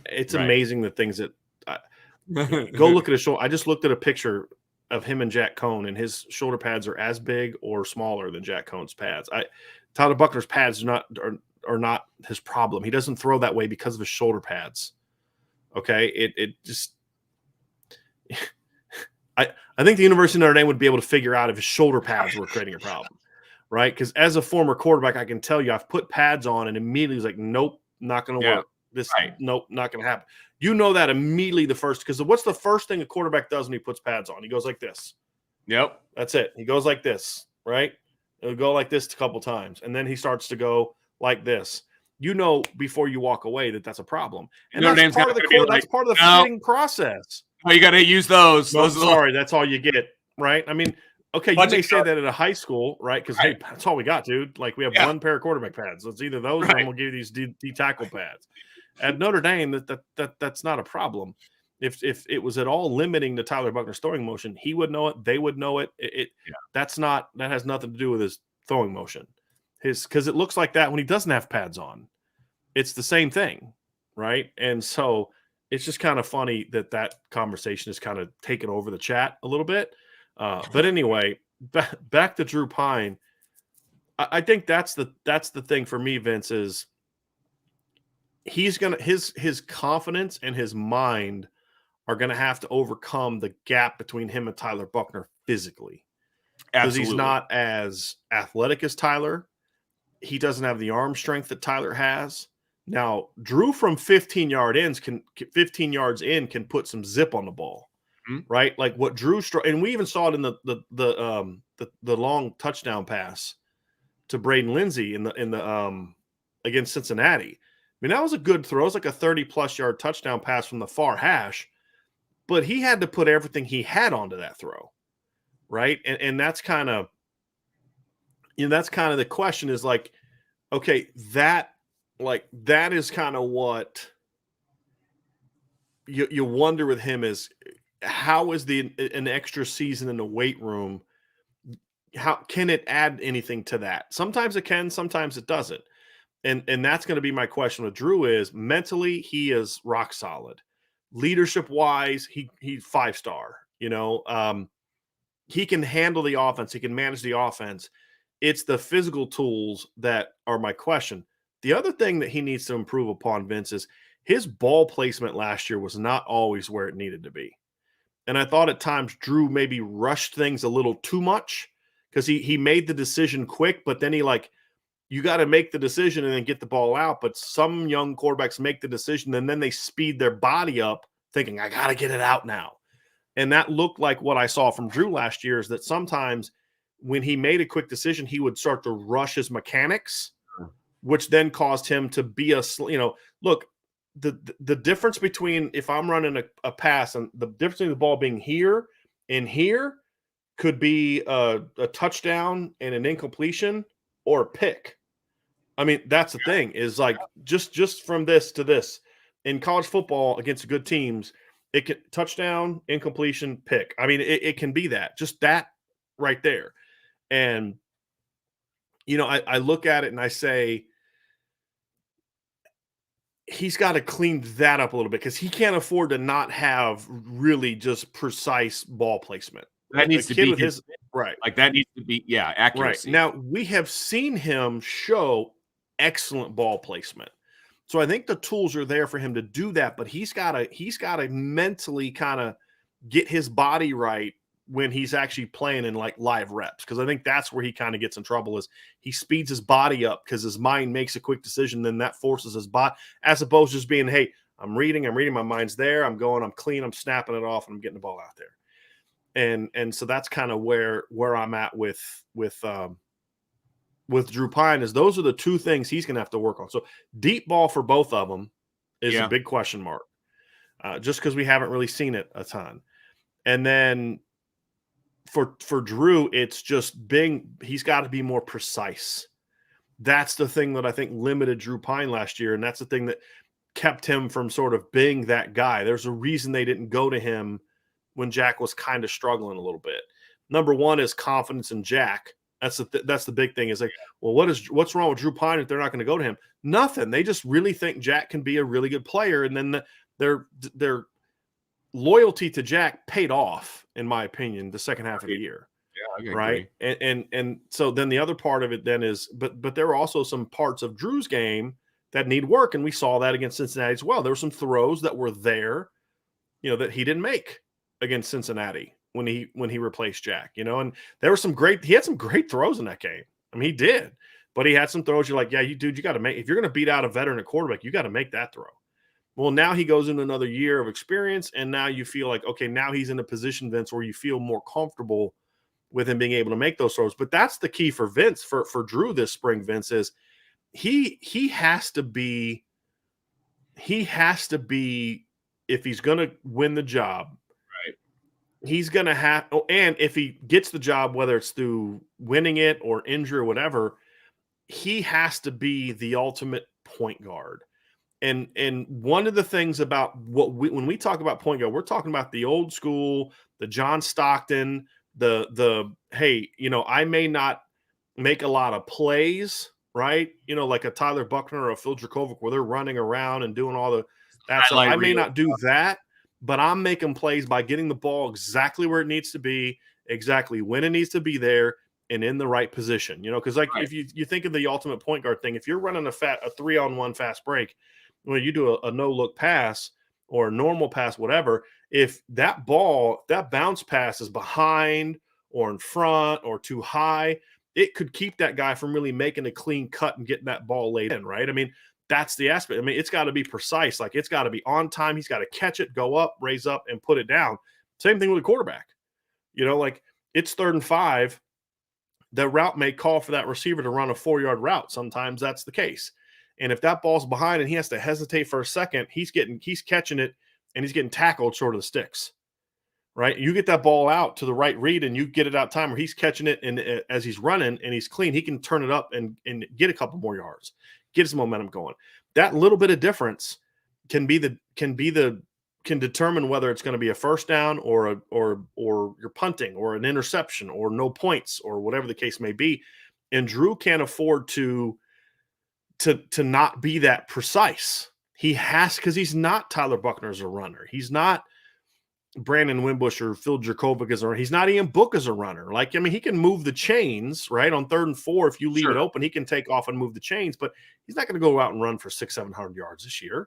It's amazing the things that go look at his shoulder. I just looked at a picture of him and Jack Cohn, and his shoulder pads are as big or smaller than Jack Cohn's pads. Tyler Buckner's pads are not his problem. He doesn't throw that way because of his shoulder pads. Okay, it just I think the University of Notre Dame would be able to figure out if his shoulder pads were creating a problem, right? Because as a former quarterback, I can tell you I've put pads on and immediately was like, nope, not going to work. Nope, not going to happen. You know that immediately because what's the first thing a quarterback does when he puts pads on? He goes like this. Yep. That's it. He goes like this, right? It'll go like this a couple times, and then he starts to go like this. You know before you walk away that that's a problem. And that's part of the fitting process. Oh, you got to use those. No, sorry, that's all you get, right? I mean, okay, you may say that at a high school, right? Because, hey, that's all we got, dude. Like, we have one pair of quarterback pads. So it's either those or we'll give you these D-tackle pads. At Notre Dame, that's not a problem. If it was at all limiting the Tyler Buckner throwing motion, he would know it. They would know it. That has nothing to do with his throwing motion. Because it looks like that when he doesn't have pads on. It's the same thing, right? And so – it's just kind of funny that conversation is kind of taken over the chat a little bit. But anyway, back to Drew Pine. I think that's the thing for me, Vince, is he's gonna his confidence and his mind are gonna have to overcome the gap between him and Tyler Buckner physically. Because he's not as athletic as Tyler. He doesn't have the arm strength that Tyler has. Now, Drew from 15 yards in can put some zip on the ball, right? Like what Drew and we even saw it in the long touchdown pass to Braden Lindsey in the against Cincinnati. I mean, that was a good throw. It was like a 30-plus yard touchdown pass from the far hash, but he had to put everything he had onto that throw, right? And that's kind of the question is like, okay, that is kind of what you wonder with him is how is an extra season in the weight room? How can it add anything to that? Sometimes it can, sometimes it doesn't. And that's going to be my question with Drew is mentally, he is rock solid. Leadership wise, he's 5-star, he can handle the offense. He can manage the offense. It's the physical tools that are my question. The other thing that he needs to improve upon, Vince, is his ball placement last year was not always where it needed to be. And I thought at times Drew maybe rushed things a little too much because he made the decision quick, but then you got to make the decision and then get the ball out. But some young quarterbacks make the decision and then they speed their body up thinking, I got to get it out now. And that looked like what I saw from Drew last year is that sometimes when he made a quick decision, he would start to rush his mechanics, which then caused him to be look, the difference between if I'm running a pass and the difference between the ball being here and here could be a touchdown and an incompletion or a pick. I mean, that's the thing is like just from this to this in college football against good teams, it can touchdown, incompletion, pick. I mean, it can be just that right there. And, I look at it and I say, he's got to clean that up a little bit because he can't afford to not have really just precise ball placement. That needs to be right. Like that needs to be, accuracy. Right. Now, we have seen him show excellent ball placement. So I think the tools are there for him to do that, but he's got to mentally kind of get his body right when he's actually playing in like live reps. Cause I think that's where he kind of gets in trouble is he speeds his body up because his mind makes a quick decision. Then that forces his body as opposed to just being, hey, I'm reading, my mind's there. I'm clean, I'm snapping it off and I'm getting the ball out there. And so that's kind of where I'm at with Drew Pine is those are the two things he's going to have to work on. So deep ball for both of them is a big question mark just because we haven't really seen it a ton. And then for Drew, it's just he's got to be more precise. That's the thing that I think limited Drew Pine last year. And that's the thing that kept him from sort of being that guy. There's a reason they didn't go to him when Jack was kind of struggling a little bit. Number one is confidence in Jack. That's the big thing is like, well, what's wrong with Drew Pine if they're not going to go to him? Nothing. They just really think Jack can be a really good player. And then their loyalty to Jack paid off, in my opinion, the second half of the year. Yeah, I right. Agree. And so then the other part of it then is, but there were also some parts of Drew's game that need work. And we saw that against Cincinnati as well. There were some throws that were there, that he didn't make against Cincinnati when he replaced Jack, and there were he had some great throws in that game. I mean, he did, but he had some throws. You're like, yeah, you got to make, if you're going to beat out a veteran at quarterback, you got to make that throw. Well, now he goes into another year of experience, and now you feel like, okay, now he's in a position, Vince, where you feel more comfortable with him being able to make those throws. But that's the key for Vince, for Drew this spring, Vince, is he has to be, if he's going to win the job, Right. he's going to have, and if he gets the job, whether it's through winning it or injury or whatever, he has to be the ultimate point guard. And one of the things about when we talk about point guard, we're talking about the old school, the John Stockton, the hey, I may not make a lot of plays, right? Like a Tyler Buckner or a Phil Dracovic, where they're running around and doing all that stuff. I may not do that, but I'm making plays by getting the ball exactly where it needs to be, exactly when it needs to be there, and in the right position. Because right. If you think of the ultimate point guard thing, if you're running a 3-on-1 fast break, when you do a no-look pass or a normal pass, whatever, if that bounce pass is behind or in front or too high, it could keep that guy from really making a clean cut and getting that ball laid in, right? I mean, that's the aspect. I mean, it's got to be precise. Like, it's got to be on time. He's got to catch it, go up, raise up, and put it down. Same thing with a quarterback. Like, it's 3rd and 5. The route may call for that receiver to run a 4-yard route. Sometimes that's the case. And if that ball's behind and he has to hesitate for a second, he's catching it and he's getting tackled short of the sticks, right? You get that ball out to the right read and you get it out time where he's catching it, and as he's running and he's clean, he can turn it up and get a couple more yards, get his momentum going. That little bit of difference can determine whether it's going to be a first down or you're punting or an interception or no points or whatever the case may be. And Drew can't afford to not be that precise. He has, because he's not Tyler Buckner as a runner. He's not Brandon Wimbush or Phil Dracovic as a runner. He's not Ian Book as a runner. Like, I mean, he can move the chains, right? On 3rd and 4, if you leave it open, he can take off and move the chains, but he's not going to go out and run for 600-700 yards this year,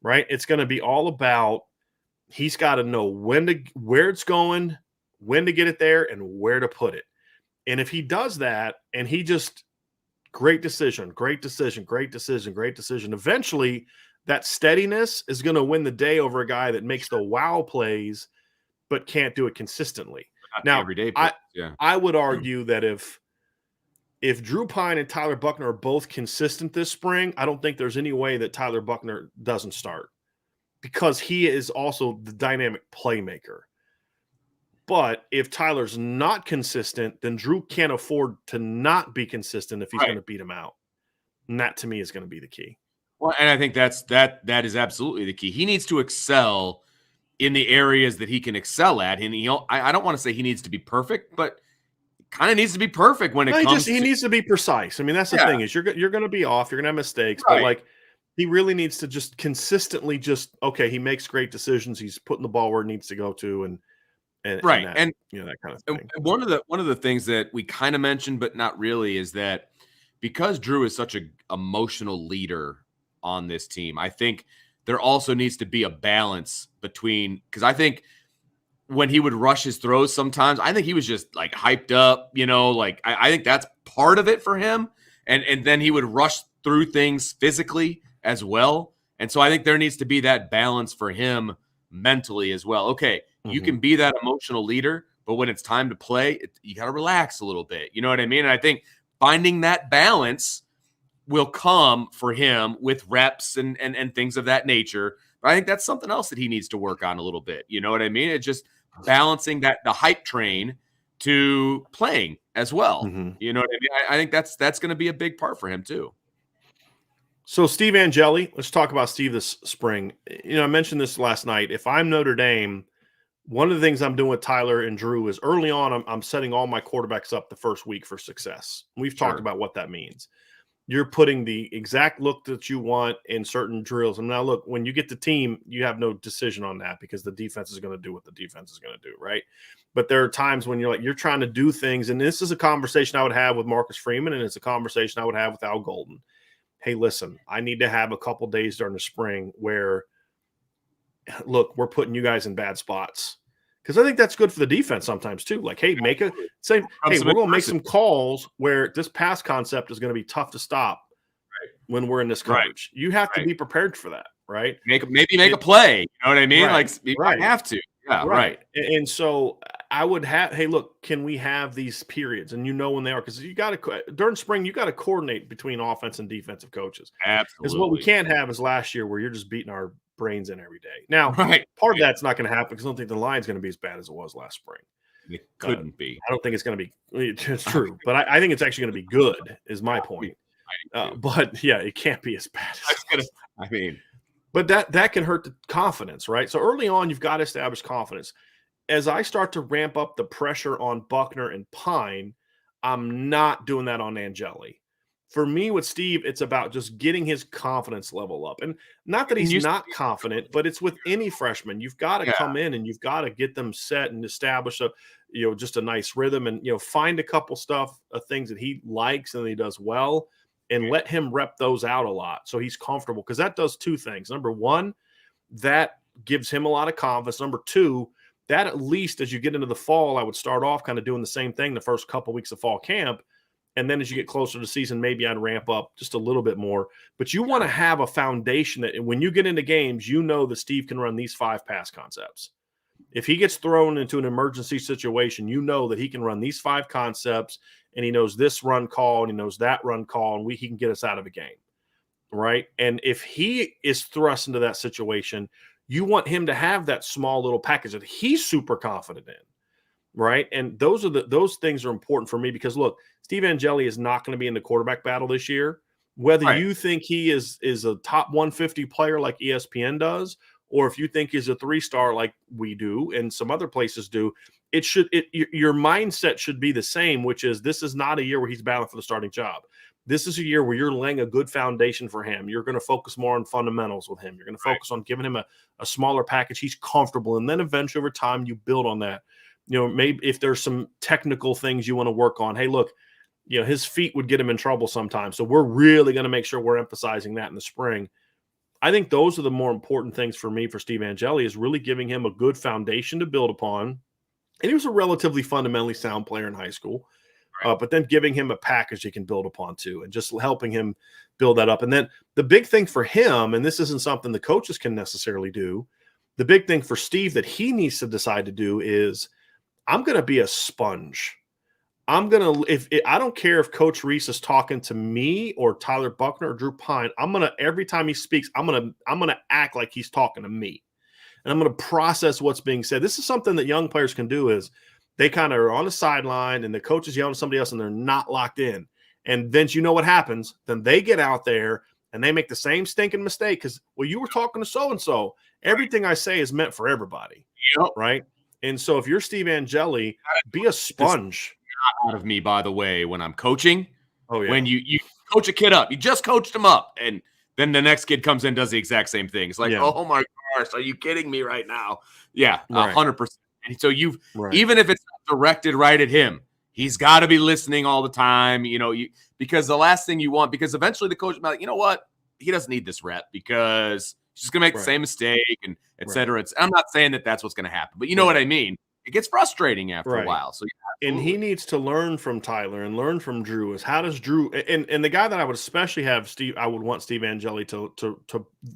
right? It's going to be all about, he's got to know where it's going, when to get it there, and where to put it. And if he does that, and he just, great decision. Eventually, that steadiness is going to win the day over a guy that makes the wow plays but can't do it consistently. Now, everyday plays. I would argue that if Drew Pine and Tyler Buckner are both consistent this spring, I don't think there's any way that Tyler Buckner doesn't start, because he is also the dynamic playmaker. But if Tyler's not consistent, then Drew can't afford to not be consistent if he's going to beat him out. And that, to me, is going to be the key. Well, and I think that is absolutely the key. He needs to excel in the areas that he can excel at. And I don't want to say he needs to be perfect, but kind of needs to be perfect when it comes. He needs to be precise. I mean, that's the thing, is you're going to be off. You're going to have mistakes, but like, he really needs to just consistently he makes great decisions. He's putting the ball where it needs to go to, and that kind of thing. One of the things that we kind of mentioned, but not really, is that because Drew is such an emotional leader on this team, I think there also needs to be a balance between, because I think when he would rush his throws sometimes, I think he was just like hyped up, I think that's part of it for him. And then he would rush through things physically as well. And so I think there needs to be that balance for him mentally as well. Okay, you can be that emotional leader, but when it's time to play, you got to relax a little bit. You know what I mean? And I think finding that balance will come for him with reps and things of that nature. But I think that's something else that he needs to work on a little bit. You know what I mean? It's just balancing the hype train to playing as well. You know what I mean? I think that's going to be a big part for him too. So Steve Angeli, let's talk about Steve this spring. I mentioned this last night. If I'm Notre Dame, one of the things I'm doing with Tyler and Drew is early on, I'm setting all my quarterbacks up the first week for success. We've talked about what that means. You're putting the exact look that you want in certain drills. And now look, when you get the team, you have no decision on that, because the defense is going to do what the defense is going to do, right? But there are times when you're trying to do things, and this is a conversation I would have with Marcus Freeman, and it's a conversation I would have with Al Golden. Hey, listen, I need to have a couple days during the spring where, look, we're putting you guys in bad spots. Because I think that's good for the defense sometimes too. Like, hey, we're going to make some calls where this pass concept is going to be tough to stop when we're in this coverage. You have to be prepared for that, right? Maybe make a play. You know what I mean? Right, Like you might have to. Yeah, right. And so I would have, hey, look, can we have these periods? And when they are, because you got to, during spring, you got to coordinate between offense and defensive coaches. Absolutely. Because what we can't have is last year where you're just beating our brains in every day. Now, part of that's not going to happen because I don't think the line's going to be as bad as it was last spring. It couldn't be. I don't think it's going to be. It's true. But I think it's actually going to be good, is my point. But, yeah, it can't be as bad. But that can hurt the confidence, right? So early on, you've got to establish confidence. As I start to ramp up the pressure on Buckner and Pine, I'm not doing that on Angeli. For me, with Steve, it's about just getting his confidence level up. And not that he's not confident, but it's with any freshman. You've got to come in and you've got to get them set and establish just a nice rhythm and, find a couple things that he likes and that he does well and let him rep those out a lot so he's comfortable. Because that does two things. Number one, that gives him a lot of confidence. Number two, that at least as you get into the fall, I would start off kind of doing the same thing the first couple weeks of fall camp. And then as you get closer to the season, maybe I'd ramp up just a little bit more. But you want to have a foundation that when you get into games, that Steve can run these 5 pass concepts. If he gets thrown into an emergency situation, that he can run these 5 concepts and he knows this run call and he knows that run call and he can get us out of a game, right? And if he is thrust into that situation, you want him to have that small little package that he's super confident in. Right. And those things are important for me because look, Steve Angeli is not going to be in the quarterback battle this year. Whether you think he is a top 150 player like ESPN does, or if you think he's a 3-star like we do and some other places do, your mindset should be the same, which is this is not a year where he's battling for the starting job. This is a year where you're laying a good foundation for him. You're going to focus more on fundamentals with him. You're going to focus on giving him a smaller package he's comfortable in. Then eventually over time you build on that. Maybe if there's some technical things you want to work on, hey, look, his feet would get him in trouble sometimes. So we're really going to make sure we're emphasizing that in the spring. I think those are the more important things for me for Steve Angeli is really giving him a good foundation to build upon. And he was a relatively fundamentally sound player in high school, but then giving him a package he can build upon too and just helping him build that up. And then the big thing for him, and this isn't something the coaches can necessarily do, the big thing for Steve that he needs to decide to do is I'm going to be a sponge. I don't care if Coach Reese is talking to me or Tyler Buckner or Drew Pine, every time he speaks, I'm going to act like he's talking to me. And I'm going to process what's being said. This is something that young players can do is they kind of are on the sideline and the coach is yelling at somebody else and they're not locked in. And then what happens? Then they get out there and they make the same stinking mistake because, you were talking to so-and-so. Everything I say is meant for everybody, right? And so if you're Steve Angeli, be a sponge. Out of me, by the way, when I'm coaching. Oh, yeah. When you coach a kid up, you just coached him up, and then the next kid comes in and does the exact same thing. It's like, oh my gosh, are you kidding me right now? Yeah, 100%. And so even if it's not directed right at him, he's got to be listening all the time, because the last thing you want, because eventually the coach will be like, you know what? He doesn't need this rep because he's just going to make the same mistake and et cetera. I'm not saying that that's what's going to happen, but you know what I mean? It gets frustrating after a while. So and he needs to learn from Tyler and learn from Drew. Is how does Drew and the guy that I would especially I would want Steve Angeli to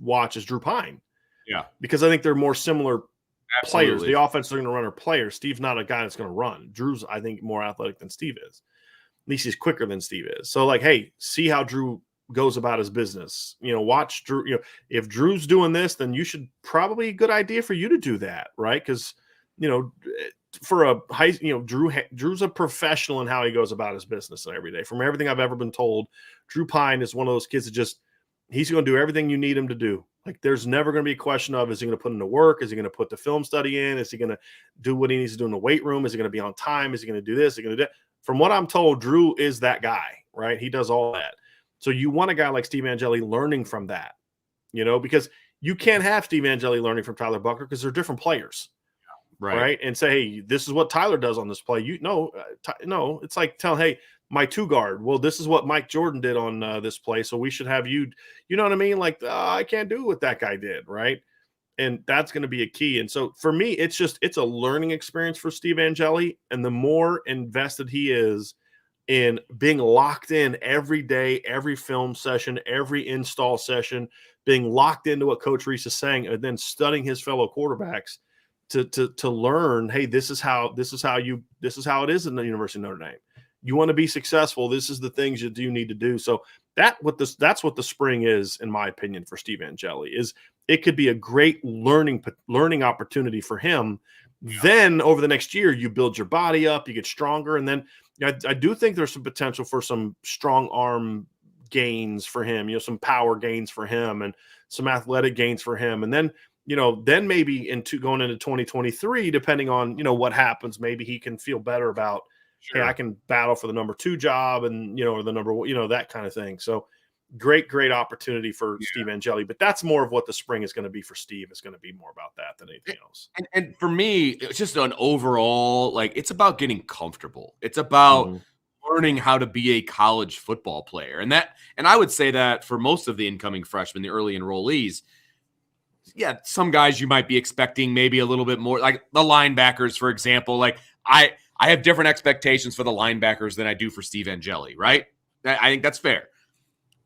watch is Drew Pine. Yeah, because I think they're more similar players. The offense they're going to run are players. Steve's not a guy that's going to run. Drew's I think more athletic than Steve is. At least he's quicker than Steve is. So hey, see how Drew goes about his business. Watch Drew. If Drew's doing this, then you should probably a good idea for you to do that, right? Because for a high, Drew's a professional in how he goes about his business every day. From everything I've ever been told, Drew Pine is one of those kids that he's going to do everything you need him to do. Like there's never going to be a question of, is he going to put in the work? Is he going to put the film study in? Is he going to do what he needs to do in the weight room? Is he going to be on time? Is he going to do this? Is he going to do that? From what I'm told, Drew is that guy, right? He does all that. So you want a guy like Steve Angeli learning from that, because you can't have Steve Angeli learning from Tyler Buckner because they're different players. Right. And say, hey, this is what Tyler does on this play. No, it's like telling, hey, my 2-guard. Well, this is what Mike Jordan did on this play. So we should have you know what I mean? Like, I can't do what that guy did. Right. And that's going to be a key. And so for me, it's a learning experience for Steve Angeli. And the more invested he is in being locked in every day, every film session, every install session, being locked into what Coach Reese is saying, and then studying his fellow quarterbacks to learn, hey, this is how it is in the University of Notre Dame. You want to be successful, this is the things you do need to do. So that's what the spring is, in my opinion, for Steve Angeli. Is it could be a great learning opportunity for him. Yeah. Then over the next year, you build your body up, you get stronger, and then I do think there's some potential for some strong arm gains for him, some power gains for him and some athletic gains for him. And then, then maybe going into 2023, depending on, what happens, maybe he can feel better about, sure, hey, I can battle for the number 2 job and, or the number 1, that kind of thing. So great opportunity for Steve Angeli, but that's more of what the spring is going to be for Steve. It's going to be more about that than anything else. And for me, it's just an overall, it's about getting comfortable. It's about learning how to be a college football player. And I would say that for most of the incoming freshmen, the early enrollees, yeah, some guys you might be expecting maybe a little bit more, like the linebackers, for example. Like I have different expectations for the linebackers than I do for Steve Angeli, right? I think that's fair.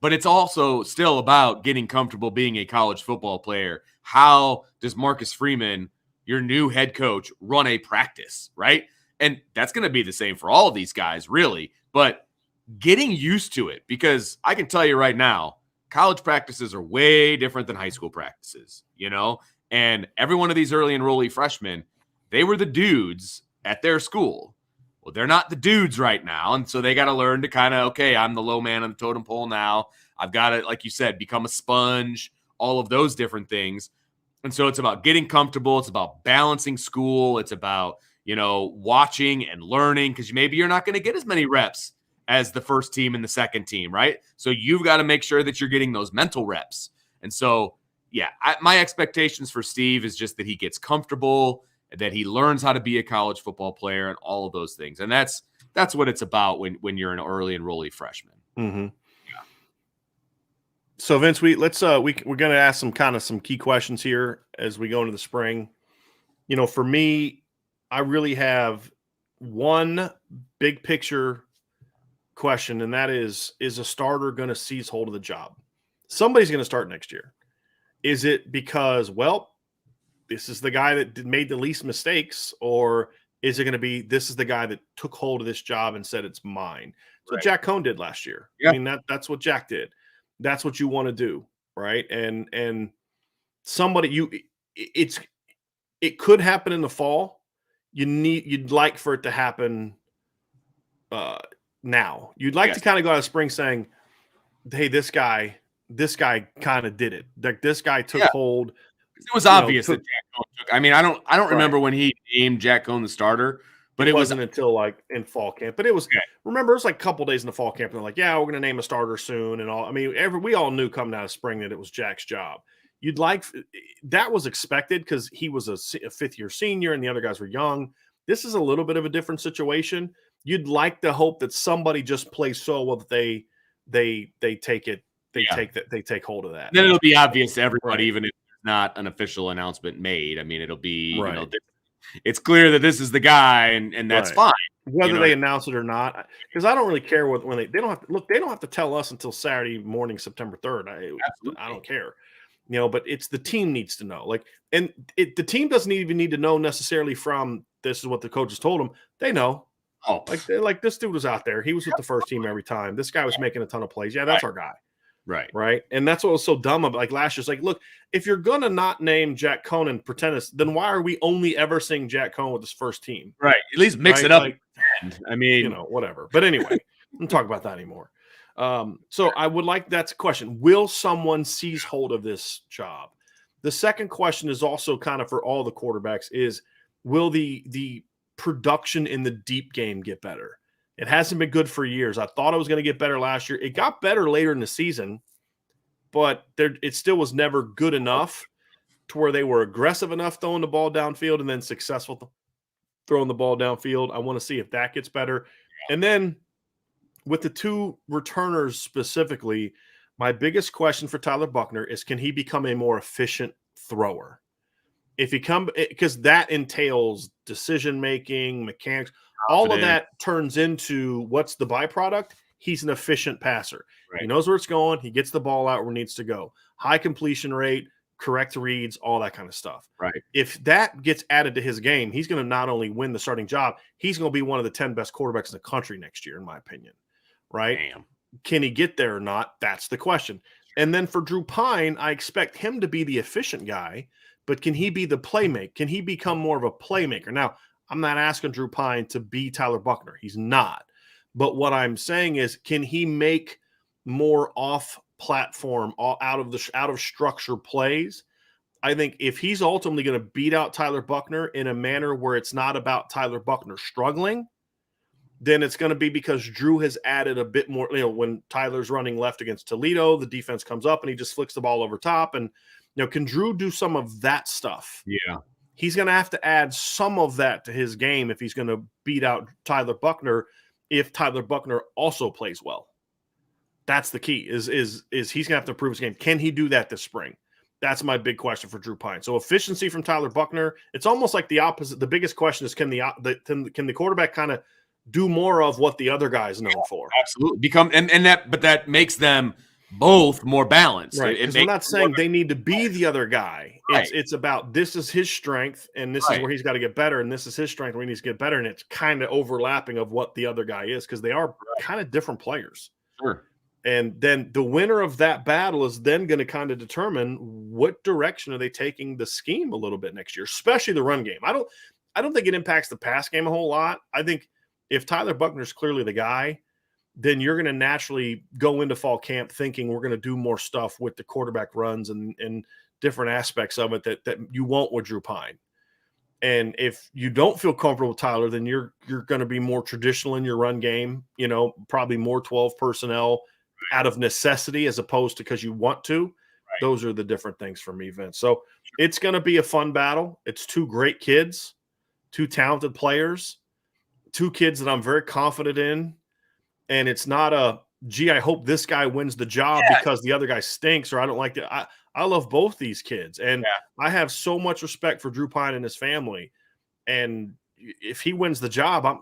But it's also still about getting comfortable being a college football player. How does Marcus Freeman, your new head coach, run a practice, right? And that's going to be the same for all of these guys, really. But getting used to it, because I can tell you right now, college practices are way different than high school practices, And every one of these early enrollee freshmen, they were the dudes at their school. Well, they're not the dudes right now, and so they got to learn to kind of, okay, I'm the low man on the totem pole now. I've got to, like you said, become a sponge, all of those different things. And so it's about getting comfortable. It's about balancing school. It's about, watching and learning, because maybe you're not going to get as many reps as the first team and the second team, right? So you've got to make sure that you're getting those mental reps. And so, yeah, my expectations for Steve is just that he gets comfortable, that he learns how to be a college football player and all of those things. And that's what it's about when you're an early enrollee freshman. Mm-hmm. Yeah. So Vince, we're going to ask some key questions here as we go into the spring. For me, I really have one big picture question, and that is a starter going to seize hold of the job? Somebody's going to start next year. Is it because, this is the guy that made the least mistakes, or is it going to be, this is the guy that took hold of this job and said it's mine? So right. Jack Cohn did last year. Yeah. I mean, that's what Jack did. That's what you want to do, right? And somebody it could happen in the fall. You'd like for it to happen now. You'd like to kind of go out of spring saying, hey, this guy kind of did it. Like this guy took hold. It was obvious that Jack Cohn took. I mean, I don't remember when he named Jack Cohn the starter, but it wasn't until in fall camp. But it was remember, it was a couple days in the fall camp, and they're like, yeah, we're going to name a starter soon and all. I mean, we all knew coming out of spring that it was Jack's job. That was expected because he was a 5th-year senior and the other guys were young. This is a little bit of a different situation. You'd like to hope that somebody just plays so well that they take it. They take hold of that. Then it'll be obvious to everybody, even if there's not an official announcement made. I mean, it'll be it's clear that this is the guy, and that's fine. Whether they announce it or not, because I don't really care when they don't have to look. They don't have to tell us until Saturday morning, September 3rd. I don't care, But it's the team needs to know. The team doesn't even need to know necessarily from this is what the coaches told them. They know. Oh, like this dude was out there. He was with the first team every time. This guy was making a ton of plays. Yeah, that's our guy. Right. And that's what was so dumb about last year's look, if you're going to not name Jack Cohn and pretend then why are we only ever seeing Jack Cohn with his first team? Right. At least mix it up. I mean, whatever. But anyway, I don't talk about that anymore. So I would that's a question. Will someone seize hold of this job? The second question is also kind of for all the quarterbacks is, will the production in the deep game get better? It hasn't been good for years. I thought it was going to get better last year. It got better later in the season, but it still was never good enough to where they were aggressive enough throwing the ball downfield and then successful throwing the ball downfield. I want to see if that gets better. And then with the 2 returners specifically, my biggest question for Tyler Buckner is, can he become a more efficient thrower? If he because that entails decision making, mechanics, all of that turns into what's the byproduct? He's an efficient passer. Right. He knows where it's going. He gets the ball out where it needs to go. High completion rate, correct reads, all that kind of stuff. Right. If that gets added to his game, he's going to not only win the starting job, he's going to be one of the 10 best quarterbacks in the country next year, in my opinion. Right? Damn. Can he get there or not? That's the question. And then for Drew Pine, I expect him to be the efficient guy, but can he be the playmaker? Can he become more of a playmaker? Now, I'm not asking Drew Pine to be Tyler Buckner. He's not. But what I'm saying is, can he make more off-platform, out of structure plays? I think if he's ultimately going to beat out Tyler Buckner in a manner where it's not about Tyler Buckner struggling, then it's going to be because Drew has added a bit more. When Tyler's running left against Toledo, the defense comes up and he just flicks the ball over top. And, can Drew do some of that stuff? Yeah. He's going to have to add some of that to his game if he's going to beat out Tyler Buckner, if Tyler Buckner also plays well. That's the key, is he's going to have to improve his game. Can he do that this spring? That's my big question for Drew Pine. So efficiency from Tyler Buckner, it's almost like the opposite. The biggest question is, can the quarterback kind of do more of what the other guy's known for? Absolutely. But that makes them both more balanced. Right. Because we're not saying they need to be the other guy. Right. It's about, this is his strength and this is where he's got to get better, and this is his strength where he needs to get better. And it's kind of overlapping of what the other guy is, because they are kind of different players. Sure. And then the winner of that battle is then going to kind of determine what direction are they taking the scheme a little bit next year, especially the run game. I don't think it impacts the pass game a whole lot. I think if Tyler Buckner's clearly the guy, then you're going to naturally go into fall camp thinking we're going to do more stuff with the quarterback runs and different aspects of it that you won't with Drew Pine. And if you don't feel comfortable with Tyler, then you're going to be more traditional in your run game, probably more 12 personnel out of necessity as opposed to because you want to. Right. Those are the different things for me, Vince. So it's going to be a fun battle. It's two great kids, two talented players, two kids that I'm very confident in. And it's not I hope this guy wins the job because the other guy stinks or I don't like it. I love both these kids. And I have so much respect for Drew Pine and his family. And if he wins the job, I'm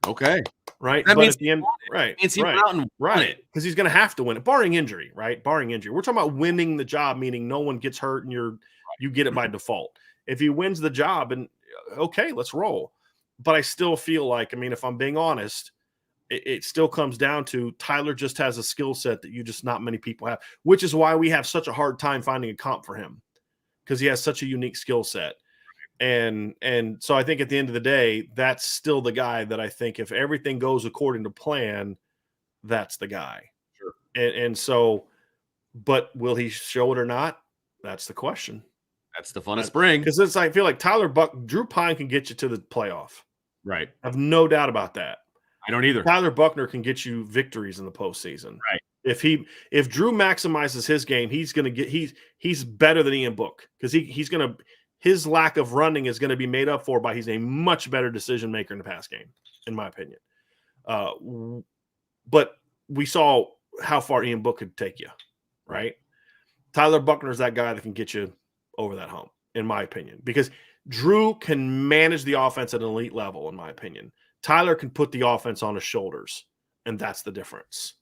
okay. Right. That but means at the end, right. Because he's going to have to win it, barring injury, right? Barring injury. We're talking about winning the job, meaning no one gets hurt and you get it by default. If he wins the job, and okay, let's roll. But I still feel like, if I'm being honest, it still comes down to Tyler just has a skill set that just not many people have, which is why we have such a hard time finding a comp for him, because he has such a unique skill set. And so I think at the end of the day, that's still the guy that I think if everything goes according to plan, that's the guy. Sure. And so, but will he show it or not? That's the question. That's the fun of spring. Because I feel like Drew Pine can get you to the playoff. Right. I have no doubt about that. I don't either. Tyler Buckner can get you victories in the postseason. Right. If Drew maximizes his game, he's better than Ian Book, because his lack of running is going to be made up for by he's a much better decision maker in the pass game, in my opinion. But we saw how far Ian Book could take you, right? Tyler Buckner is that guy that can get you over that hump, in my opinion, because Drew can manage the offense at an elite level, in my opinion. Tyler can put the offense on his shoulders, and that's the difference.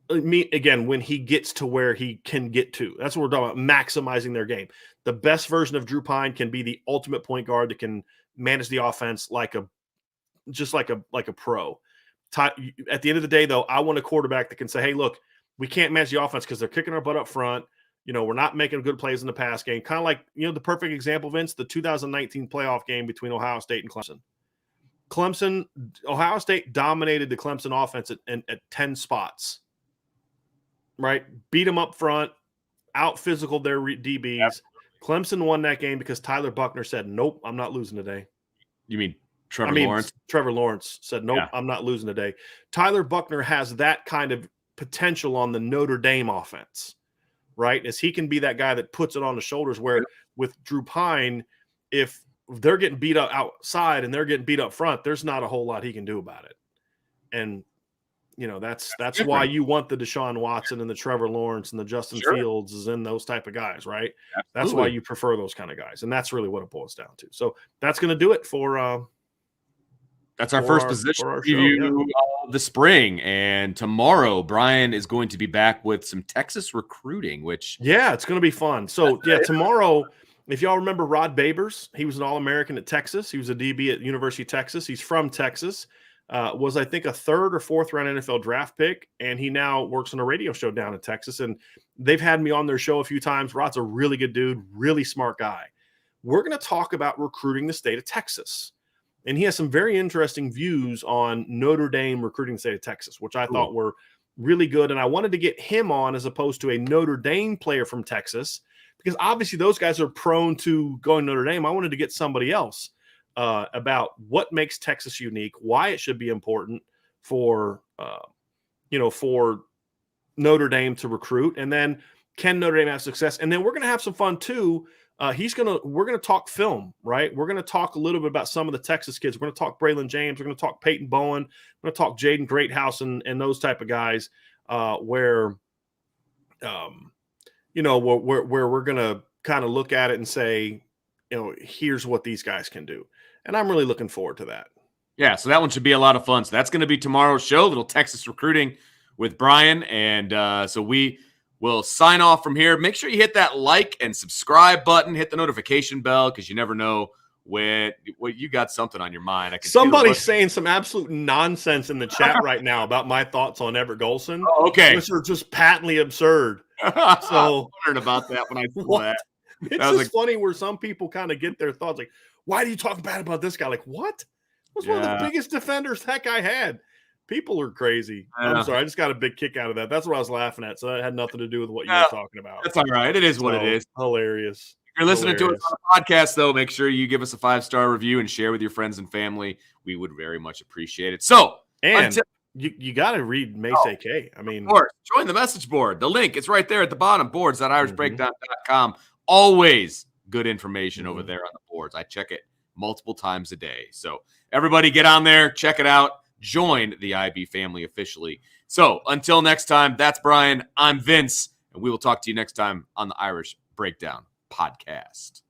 Again, when he gets to where he can get to, that's what we're talking about, maximizing their game. The best version of Drew Pine can be the ultimate point guard that can manage the offense like a pro. At the end of the day, though, I want a quarterback that can say, hey, look, we can't manage the offense because they're kicking our butt up front. We're not making good plays in the pass game. Kind of like, the perfect example, Vince, the 2019 playoff game between Ohio State and Clemson. Ohio State dominated the Clemson offense at 10 spots, right? Beat them up front, out physical their DBs. Yep. Clemson won that game because Tyler Buckner said, nope, I'm not losing today. You mean Lawrence? Trevor Lawrence said, nope, I'm not losing today. Tyler Buckner has that kind of potential on the Notre Dame offense, right? As he can be that guy that puts it on the shoulders, where with Drew Pine, if they're getting beat up outside and they're getting beat up front, there's not a whole lot he can do about it. And that's why you want the Deshaun Watson and the Trevor Lawrence and the Justin Fields is in those type of guys, right? Absolutely. That's why you prefer those kind of guys, and that's really what it boils down to. So that's going to do it for. That's our first position review of the spring, and tomorrow Brian is going to be back with some Texas recruiting, which it's going to be fun. So tomorrow, if y'all remember Rod Babers, he was an All-American at Texas. He was a DB at University of Texas. He's from Texas. Was I think a 3rd or 4th round NFL draft pick, and he now works on a radio show down in Texas. And they've had me on their show a few times. Rod's a really good dude, really smart guy. We're going to talk about recruiting the state of Texas. And he has some very interesting views on Notre Dame recruiting the state of Texas, which I thought were really good. And I wanted to get him on as opposed to a Notre Dame player from Texas, because obviously those guys are prone to going to Notre Dame. I wanted to get somebody else about what makes Texas unique, why it should be important for, for Notre Dame to recruit. And then can Notre Dame have success? And then we're going to have some fun too. We're going to talk film, right? We're going to talk a little bit about some of the Texas kids. We're going to talk Braylon James. We're going to talk Peyton Bowen. We're going to talk Jaden Greathouse and those type of guys where we're going to kind of look at it and say, here's what these guys can do. And I'm really looking forward to that. Yeah, so that one should be a lot of fun. So that's going to be tomorrow's show, little Texas recruiting with Brian. And so we will sign off from here. Make sure you hit that like and subscribe button. Hit the notification bell, because you never know when you got something on your mind. Somebody's saying some absolute nonsense in the chat right now about my thoughts on Everett Golson. Oh, okay. Which are just patently absurd. So I wondered about that when I saw that. It's just funny where some people kind of get their thoughts like, why do you talk bad about this guy? Like, what? That's one of the biggest defenders heck I had. People are crazy. I'm sorry. I just got a big kick out of that. That's what I was laughing at. So that had nothing to do with what you were talking about. That's all right. It is what it is. Hilarious. If you're listening to us on the podcast, though, make sure you give us a 5-star review and share with your friends and family. We would very much appreciate it. So, you got to read Mace AK. I mean, of course, join the message board. The link is right there at the bottom, boards.irishbreakdown.com. Always good information over there on the boards. I check it multiple times a day. So everybody get on there, check it out. Join the IB family officially. So until next time, that's Brian. I'm Vince, and we will talk to you next time on the Irish Breakdown Podcast.